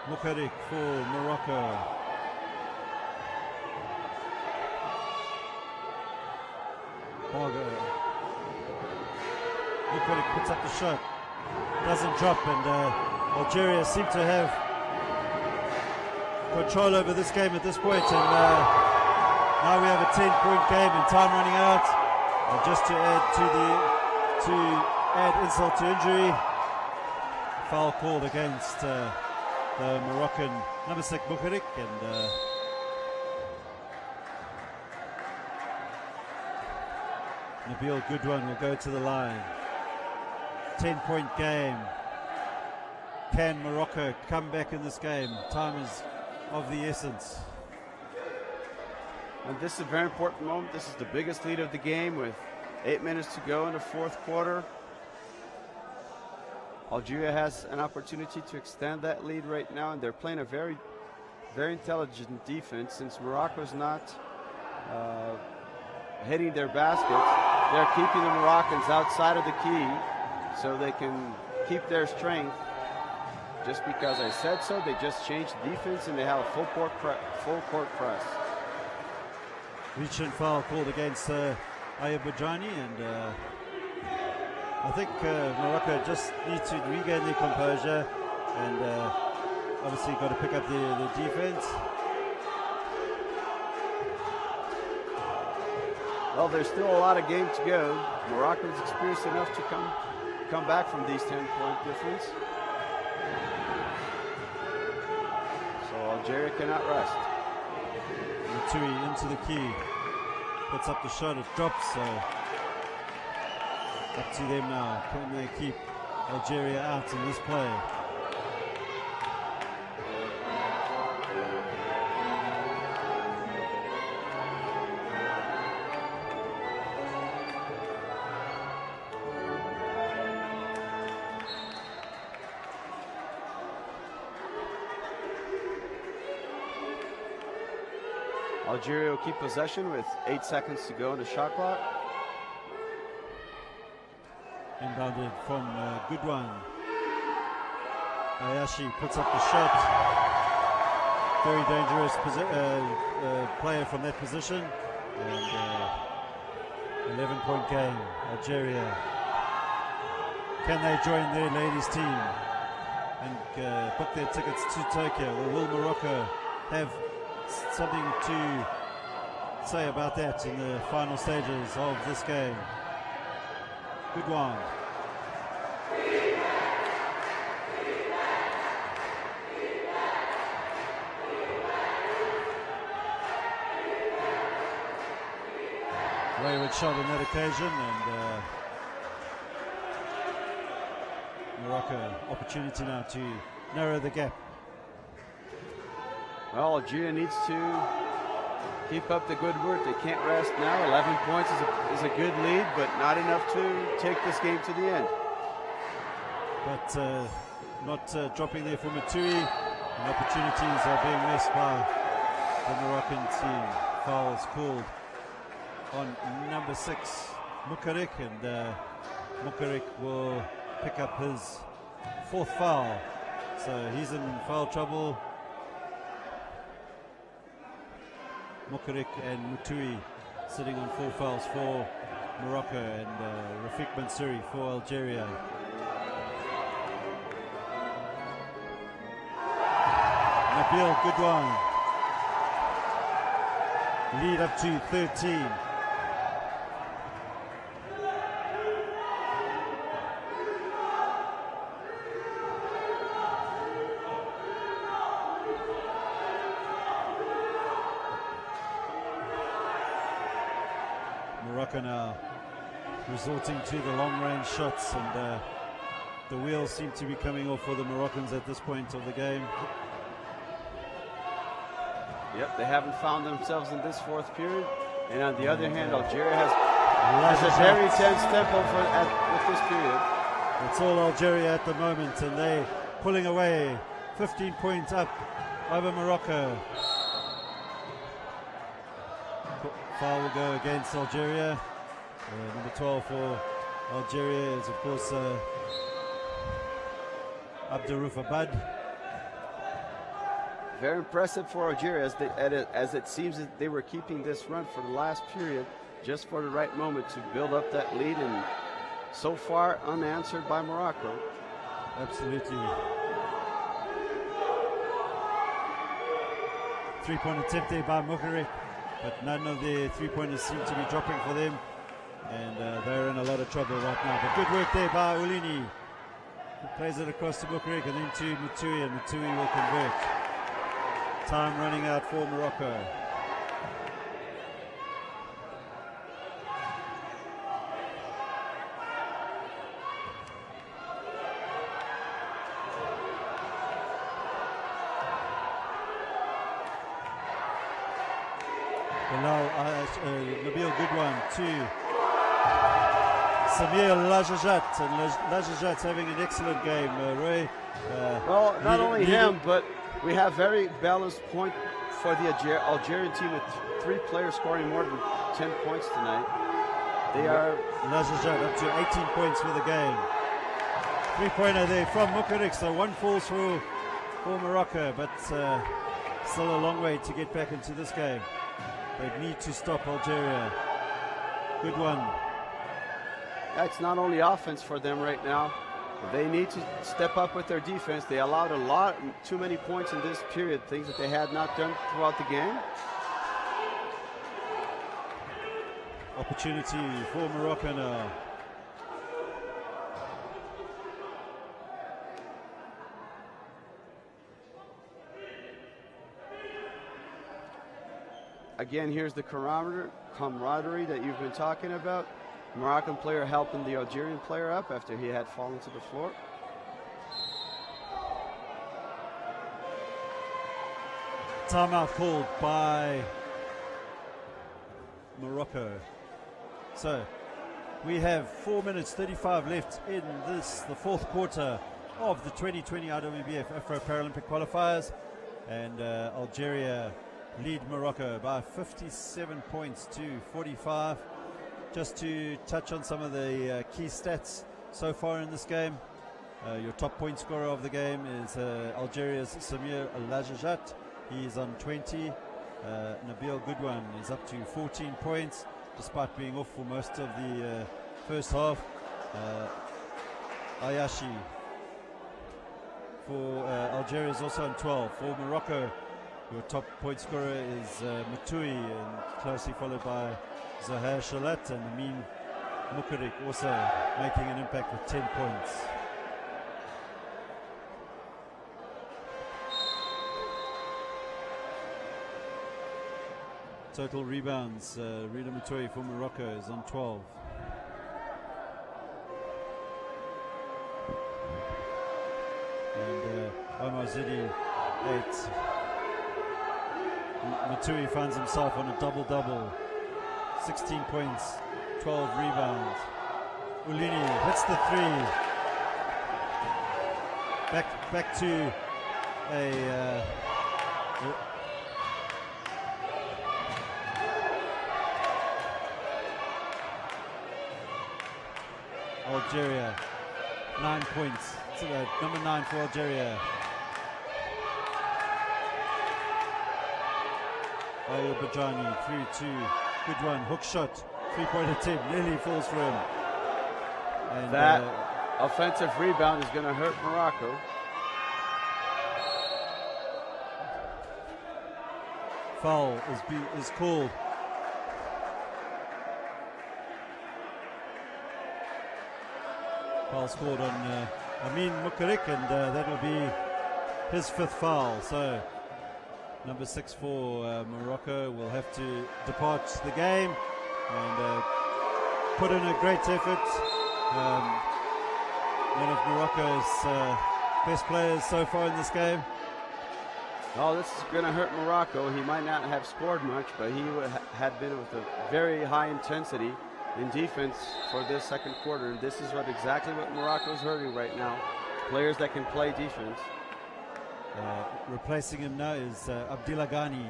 Mukarik for Morocco. Barga. Mukarik puts up the shot. Doesn't drop, and Algeria seem to have control over this game at this point, and now we have a 10-point game and time running out. And just to add insult to injury, foul called against the Moroccan number 6 Mukarik, and Nabil Goodwan will go to the line. 10-point game. Can Morocco come back in this game? Time is of the essence. And this is a very important moment. This is the biggest lead of the game with 8 minutes to go in the fourth quarter. Algeria has an opportunity to extend that lead right now, and they're playing a very, very intelligent defense. Since Morocco's not hitting their baskets, they're keeping the Moroccans outside of the key so they can keep their strength. Just because I said so, they just changed defense and they have a full court press. Reach and foul called against IWBF, and I think Morocco just need to regain their composure, and obviously got to pick up the defense. Well, there's still a lot of game to go. Morocco's experienced enough to come back from these 10-point difference. So Algeria cannot rest. Matui into the key, puts up the shot, it drops, so up to them now. Can they keep Algeria out in this play? Algeria will keep possession with 8 seconds to go in the shot clock. Inbounded from Goodwan. Ayashi puts up the shot. Very dangerous player from that position. And 11-point game. Algeria. Can they join their ladies team and book their tickets to Tokyo? Or will Morocco have something to say about that in the final stages of this game? Goodwan. wayward shot on that occasion, and Morocco opportunity now to narrow the gap. Well, Algeria needs to keep up the good work. They can't rest now. 11 points is a good lead, but not enough to take this game to the end. But not dropping there for Matui, and opportunities are being missed by the Moroccan team. Fouls called on number 6, Mukarik, and Mukarik will pick up his 4th foul. So he's in foul trouble. Mukarik and Mutui sitting on 4 fouls for Morocco, and Rafik Mansouri for Algeria. Nabil, good one. Lead up to 13. Morocco now resorting to the long-range shots, and the wheels seem to be coming off for the Moroccans at this point of the game. Yep, they haven't found themselves in this 4th period. And on the other hand, Algeria has a very tense tempo with this period. It's all Algeria at the moment, and they pulling away 15 points up over Morocco. Foul will go against Algeria. Number 12 for Algeria is, of course, Abdurrauf Abad. Very impressive for Algeria, as it seems that they were keeping this run for the last period, just for the right moment to build up that lead, and so far unanswered by Morocco. Absolutely. 3-point attempt there by Mukarik, but none of the 3-pointers seem to be dropping for them, and they're in a lot of trouble right now. But good work there by Ulini, who plays it across to Mukarik and then to Mutui, and Mutui will convert. Time running out for Morocco. Nabil, good one to Samir Lajajat, and Lajajat's having an excellent game. Roy. Well, not only him, but we have very balanced point for the Algerian team with 3 players scoring more than 10 points tonight. They are Lajajat up to 18 points for the game. 3-pointer there from Mukarik, so 1 falls for Morocco, but still a long way to get back into this game. They need to stop Algeria. Good one. That's not only offense for them right now. They need to step up with their defense. They allowed too many points in this period, things that they had not done throughout the game. Opportunity for Morocco now. Again, here's the camaraderie that you've been talking about. Moroccan player helping the Algerian player up after he had fallen to the floor. Timeout called by Morocco. So we have 4 minutes 35 left in the 4th quarter of the 2020 IWBF Afro Paralympic Qualifiers, and Algeria lead Morocco by 57 points to 45. Just to touch on some of the key stats so far in this game. Your top point scorer of the game is Algeria's Samir Lajajat. He is on 20. Nabil Goodwan is up to 14 points, despite being off for most of the first half. Ayashi for Algeria is also on 12. For Morocco, your top point scorer is Mutui, and closely followed by Zahir Shalat, and Amin Mukarik also making an impact with 10 points. Total rebounds, Rida Mutui for Morocco is on 12. And Omar Zidi, 8. Mutui finds himself on a double-double. 16 points, 12 rebounds. Ulini hits the 3. Back to a Algeria, 9 points. So number 9 for Algeria. Ayubajani through to good one, hook shot, 3-point attempt, nearly falls for him. And that offensive rebound is going to hurt Morocco. Foul is called. Foul scored on Amin Mukarik, and that will be his 5th foul. So number 6 for Morocco will have to depart the game and put in a great effort. One of Morocco's best players so far in this game. Oh, this is going to hurt Morocco. He might not have scored much, but he had been with a very high intensity in defense for this second quarter. And this is exactly what Morocco's hurting right now. Players that can play defense. Replacing him now is Abdillah Ghani.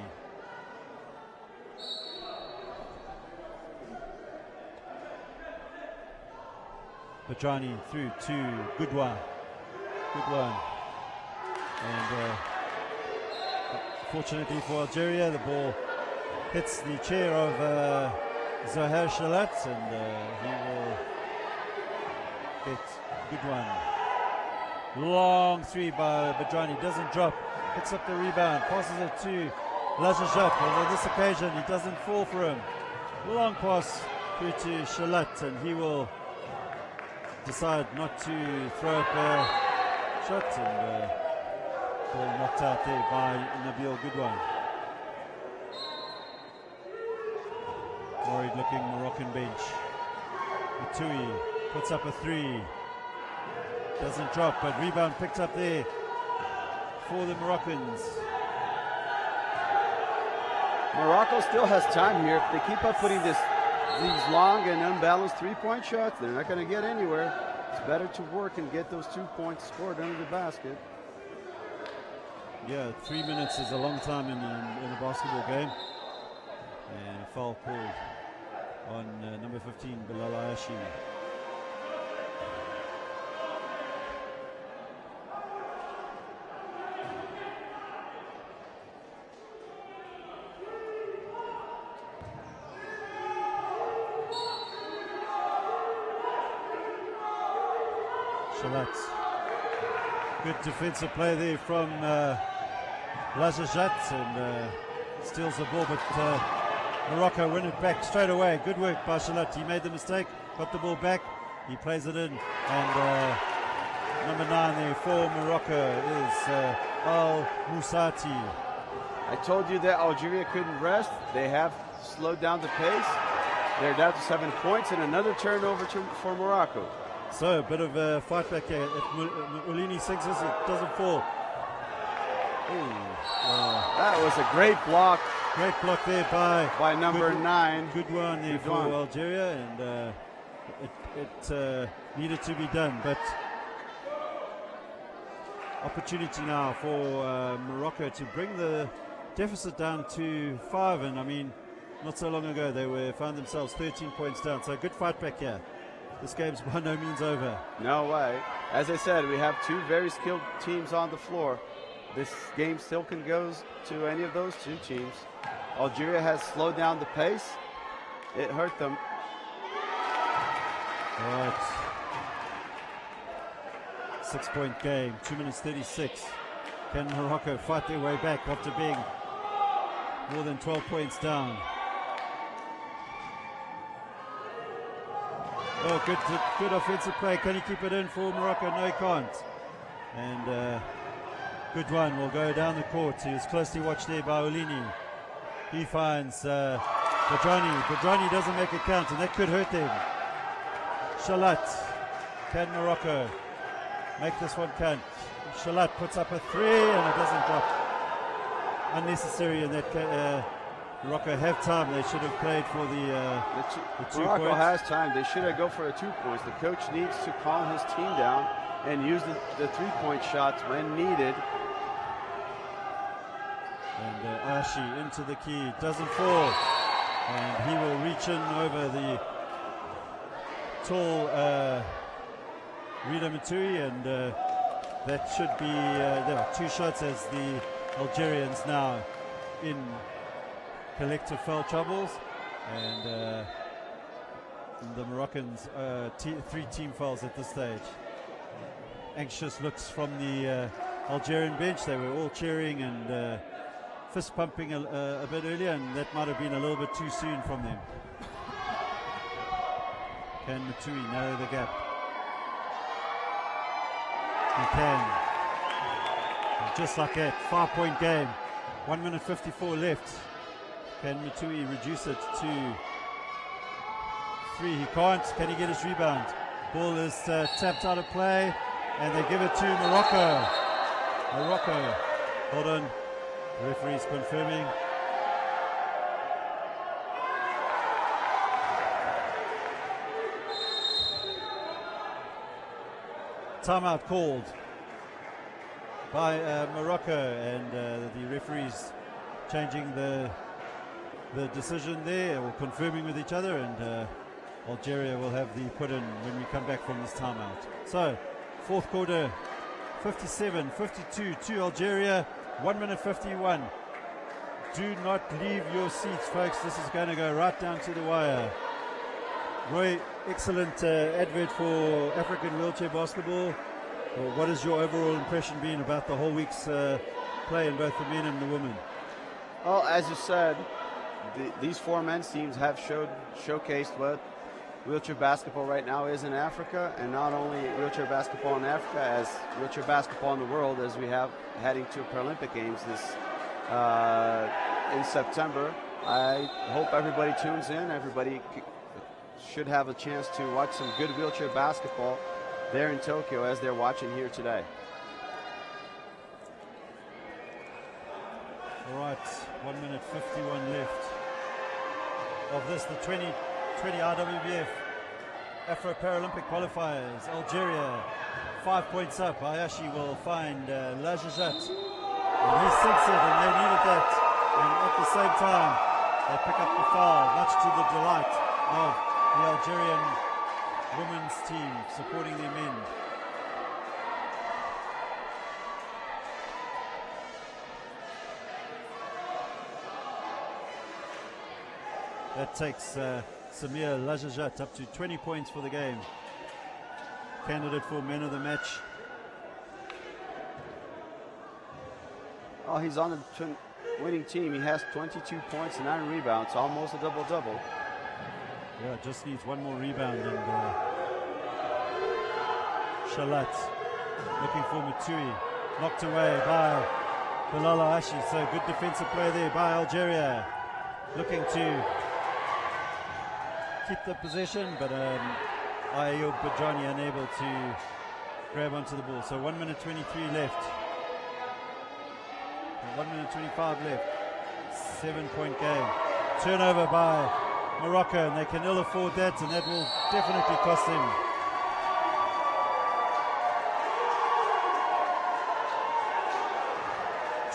Bajani through to Goodwa. Good one. And fortunately for Algeria, the ball hits the chair of Zahir Shalat, and he will get good one. Long 3 by Bajani, doesn't drop, picks up the rebound, passes it to Lajajak, and on this occasion he doesn't fall for him. Long pass through to Shalat, and he will decide not to throw up a shot, and ball knocked out there by Nabil Goodwan. Worried looking Moroccan bench. Mutui puts up a 3. Doesn't drop, but rebound picked up there for the Moroccans. Morocco still has time here. If they keep up putting these long and unbalanced 3-point shots, they're not going to get anywhere. It's better to work and get those 2 points scored under the basket. Yeah, 3 minutes is a long time in a basketball game. And foul called on number 15, Bilal Ayashi. Shalat. Good defensive play there from Lajajat, and steals the ball, but Morocco win it back straight away. Good work by Shalat. He made the mistake, got the ball back, he plays it in, and number 9 there for Morocco is Al Musati. I told you that Algeria couldn't rest. They have slowed down the pace. They're down to 7 points and another turnover for Morocco. So a bit of a fight back here. If Ulini sinks this, it doesn't fall. That was a great block. Great block there by number 9. Good one there for Algeria, and it needed to be done. But opportunity now for Morocco to bring the deficit down to 5. And I mean, not so long ago they found themselves 13 points down. So good fight back here. This game's by no means over. No way. As I said, we have 2 very skilled teams on the floor. This game still can go to any of those 2 teams. Algeria has slowed down the pace. It hurt them. All right. 6-point game, 2 minutes 36. Can Morocco fight their way back after being more than 12 points down? Oh, good offensive play. Can he keep it in for Morocco? No, he can't. And good one will go down the court. He was closely watched there by Ulini. He finds Badrani. Badrani doesn't make a count, and that could hurt them. Shalat. Can Morocco make this one count? Shalat puts up a 3, and it doesn't drop. Unnecessary in that Morocco have time. They should have played for the 2 Morocco points. has time. They should have go for the 2 points. The coach needs to calm his team down and use the 3-point shots when needed. And Ashi into the key, doesn't fall, and he will reach in over the tall Rida Matui, and that should be there are 2 shots as the Algerians now in collective foul troubles, and the Moroccans 3 team fouls at this stage. Anxious looks from the Algerian bench. They were all cheering and fist pumping a bit earlier, and that might have been a little bit too soon from them. Can Matui narrow the gap? He can. And just like that, 5-point game. 1 minute 54 left. Can Matui reduce it to 3? He can't. Can he get his rebound? Ball is tapped out of play, and they give it to Morocco. Morocco. Hold on. The referee's confirming. Timeout called by Morocco, and the referees changing the decision there, or confirming with each other, and Algeria will have the put in when we come back from this timeout. So, 4th quarter, 57-52 to Algeria. 1 minute 51. Do not leave your seats, folks. This is going to go right down to the wire. Roy, excellent advert for African wheelchair basketball. Well, what has your overall impression been about the whole week's play in both the men and the women? Well, as you said, these 4 men's teams have showcased what wheelchair basketball right now is in Africa, and not only wheelchair basketball in Africa, as wheelchair basketball in the world, as we have heading to Paralympic Games this in September. I hope everybody tunes in. Everybody should have a chance to watch some good wheelchair basketball there in Tokyo as they're watching here today. All right, 1 minute 51 left of this, the 2020 IWBF Afro Paralympic Qualifiers. Algeria 5 points up. Ayashi will find Lajajat, and he sinks it, and they needed that, and at the same time they pick up the foul, much to the delight of the Algerian women's team supporting their men. That takes Samir Lajajat up to 20 points for the game. Candidate for man of the match. Oh, he's on the winning team. He has 22 points and 9 rebounds, almost a double-double. Yeah, just needs one more rebound, and Shalat looking for Matui. Knocked away by Bilal Ashi. So good defensive play there by Algeria. Looking to keep the possession, but Ayub Badrani unable to grab onto the ball. So 1 minute 23 left. 1 minute 25 left. 7-point game. Turnover by Morocco, and they can ill afford that, and that will definitely cost them.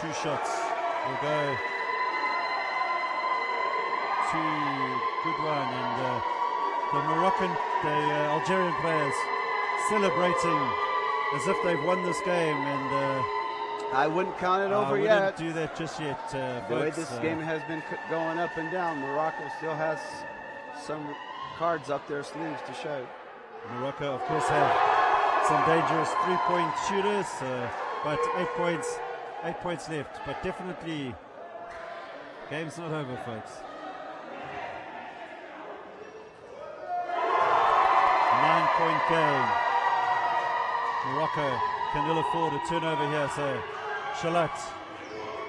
Two shots will go to Goodwin, and the Algerian players celebrating as if they've won this game, and I wouldn't count it over yet. yet. Do that just yet, the way this game has been going up and down, Morocco still has some cards up their sleeves to show. Morocco, of course, have some dangerous three-point shooters, but 8 points left. But definitely, game's not over, folks. 9-point game. Morocco can ill afford a turnover here, so Shalat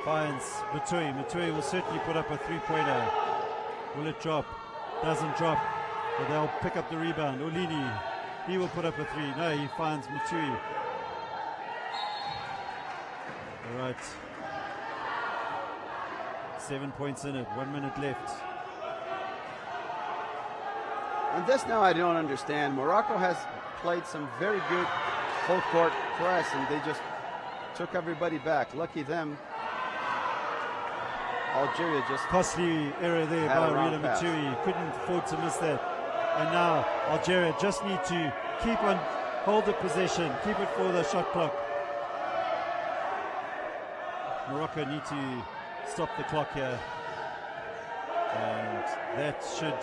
finds Matui. Matui will certainly put up a three-pointer. Will it drop? Doesn't drop. But they'll pick up the rebound. Olini, he will put up a three. No, he finds Matui. All right. 7 points in it. 1 minute left. And this now I don't understand. Morocco has played some very good full court press, and they just took everybody back. Lucky them. Algeria just costly error there by Rila Matui. Couldn't afford to miss that. And now Algeria just need to keep on, hold the possession, keep it for the shot clock. Morocco need to stop the clock here, and that should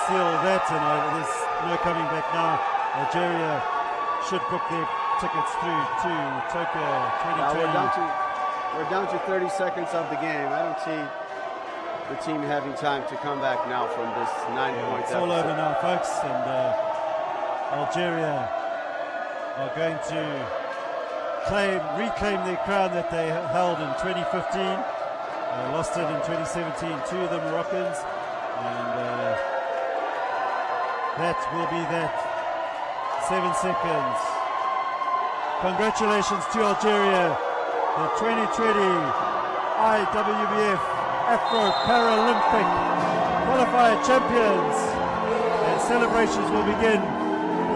seal that, and there's no coming back now. Algeria should book their tickets through to Tokyo 2020. We're down to 30 seconds of the game. I don't see the team having time to come back now from this 9-point It's all over now, folks, and Algeria are going to reclaim their crown that they held in 2015. Lost it in 2017 to the Moroccans, and that will be that. 7 seconds. Congratulations to Algeria, the 2020 IWBF Afro Paralympic Qualifier champions. And celebrations will begin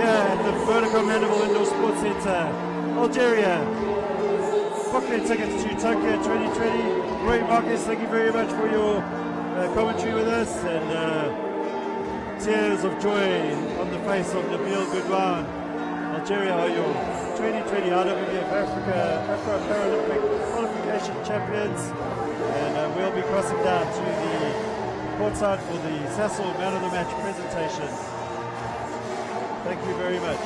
here at the Vertical Mandible Indoor Sports Center. Algeria, book their tickets to Tokyo 2020. Roy Marcus, thank you very much for your commentary with us, and tears of joy on the face of Nabil Goudouin. Algeria are your 2020 IWBF Afro Paralympic Qualification champions, and we'll be crossing down to the courtside for the Sassel Man of the Match presentation. Thank you very much.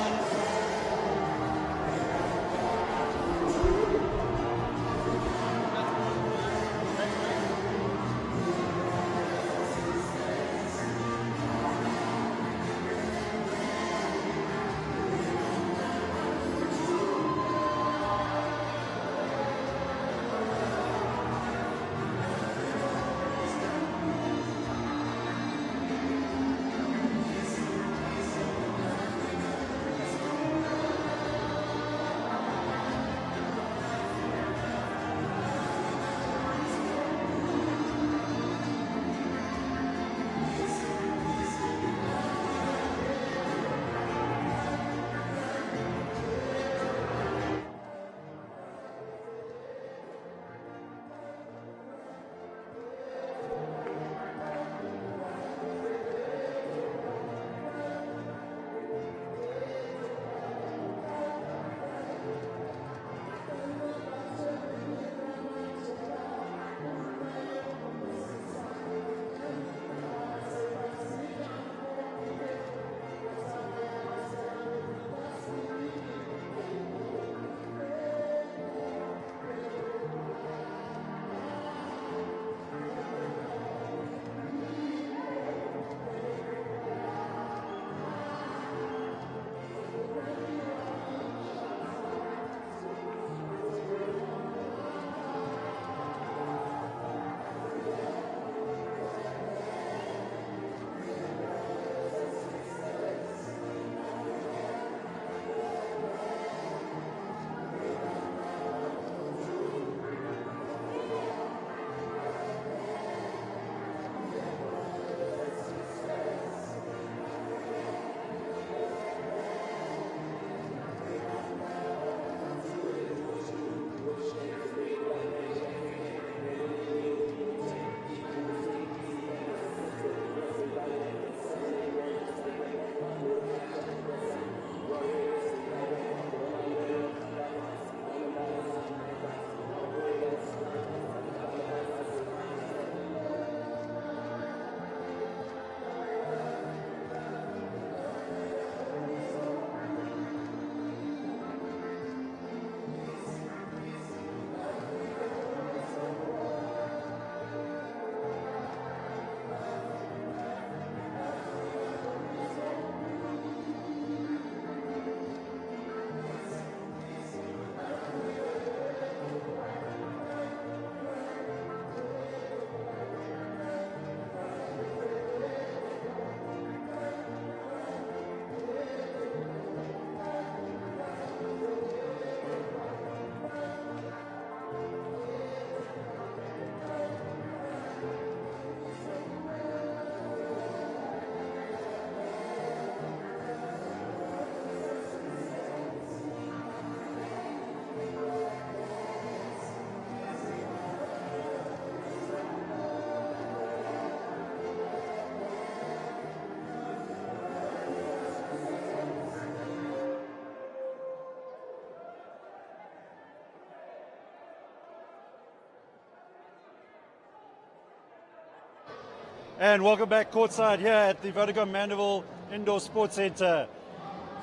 And welcome back courtside here at the Vodacom Mandeville Indoor Sports Centre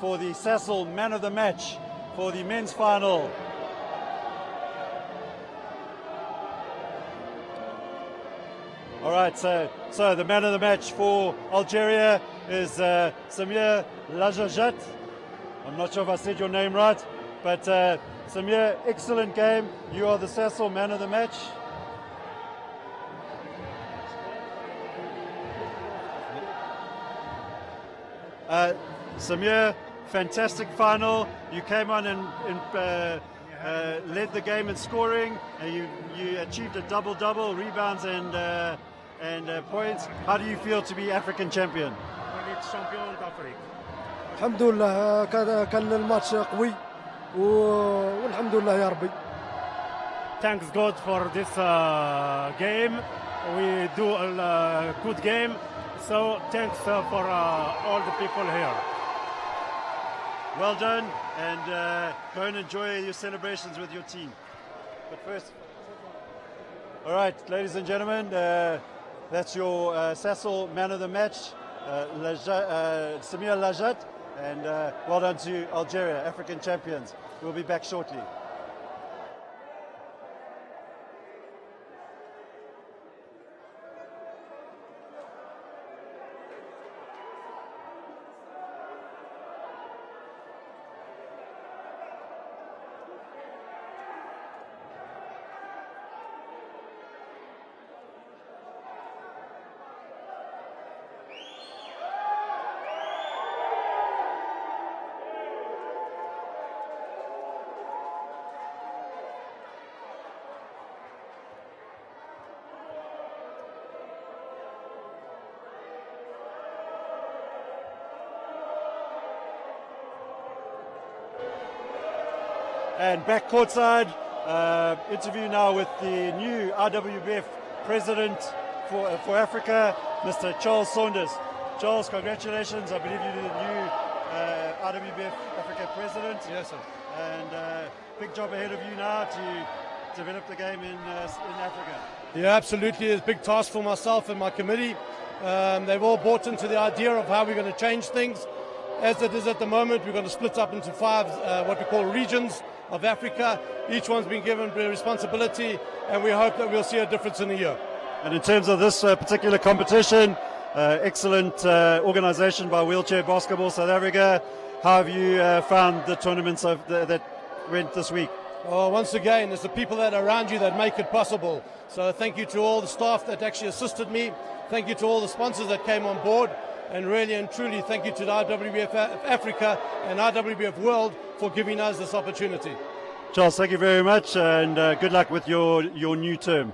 for the Sasol Man of the Match for the men's final. All right, so the man of the match for Algeria is Samir Lajajat. I'm not sure if I said your name right, but Samir, excellent game. You are the Sasol man of the match. Samir, fantastic final. You came on and led the game in scoring. You achieved a double-double, rebounds and points. How do you feel to be African champion? الحمد لله كان الماتش قوي والحمد لله يا ربي. Thanks God for this game. We do a good game. So thanks for all the people here. Well done, and go and enjoy your celebrations with your team. But first, all right, ladies and gentlemen, that's your Sasol man of the match, Samir Lajat, and well done to Algeria, African champions. We'll be back shortly. And back courtside, interview now with the new IWBF president for Africa, Mr. Charles Saunders. Charles, congratulations. I believe you're the new IWBF Africa president. Yes, sir. And big job ahead of you now to develop the game in Africa. Yeah, absolutely. It's a big task for myself and my committee. They've all bought into the idea of how we're going to change things. As it is at the moment, we're going to split up into 5 what we call regions of Africa. Each one's been given a responsibility, and we hope that we'll see a difference in a year. And in terms of this particular competition, excellent organization by Wheelchair Basketball South Africa. How have you found the tournaments that went this week? Oh, once again, it's the people that are around you that make it possible. So thank you to all the staff that actually assisted me. Thank you to all the sponsors that came on board. And really and truly, thank you to the IWBF Africa and IWBF World for giving us this opportunity. Charles, thank you very much, and good luck with your new term.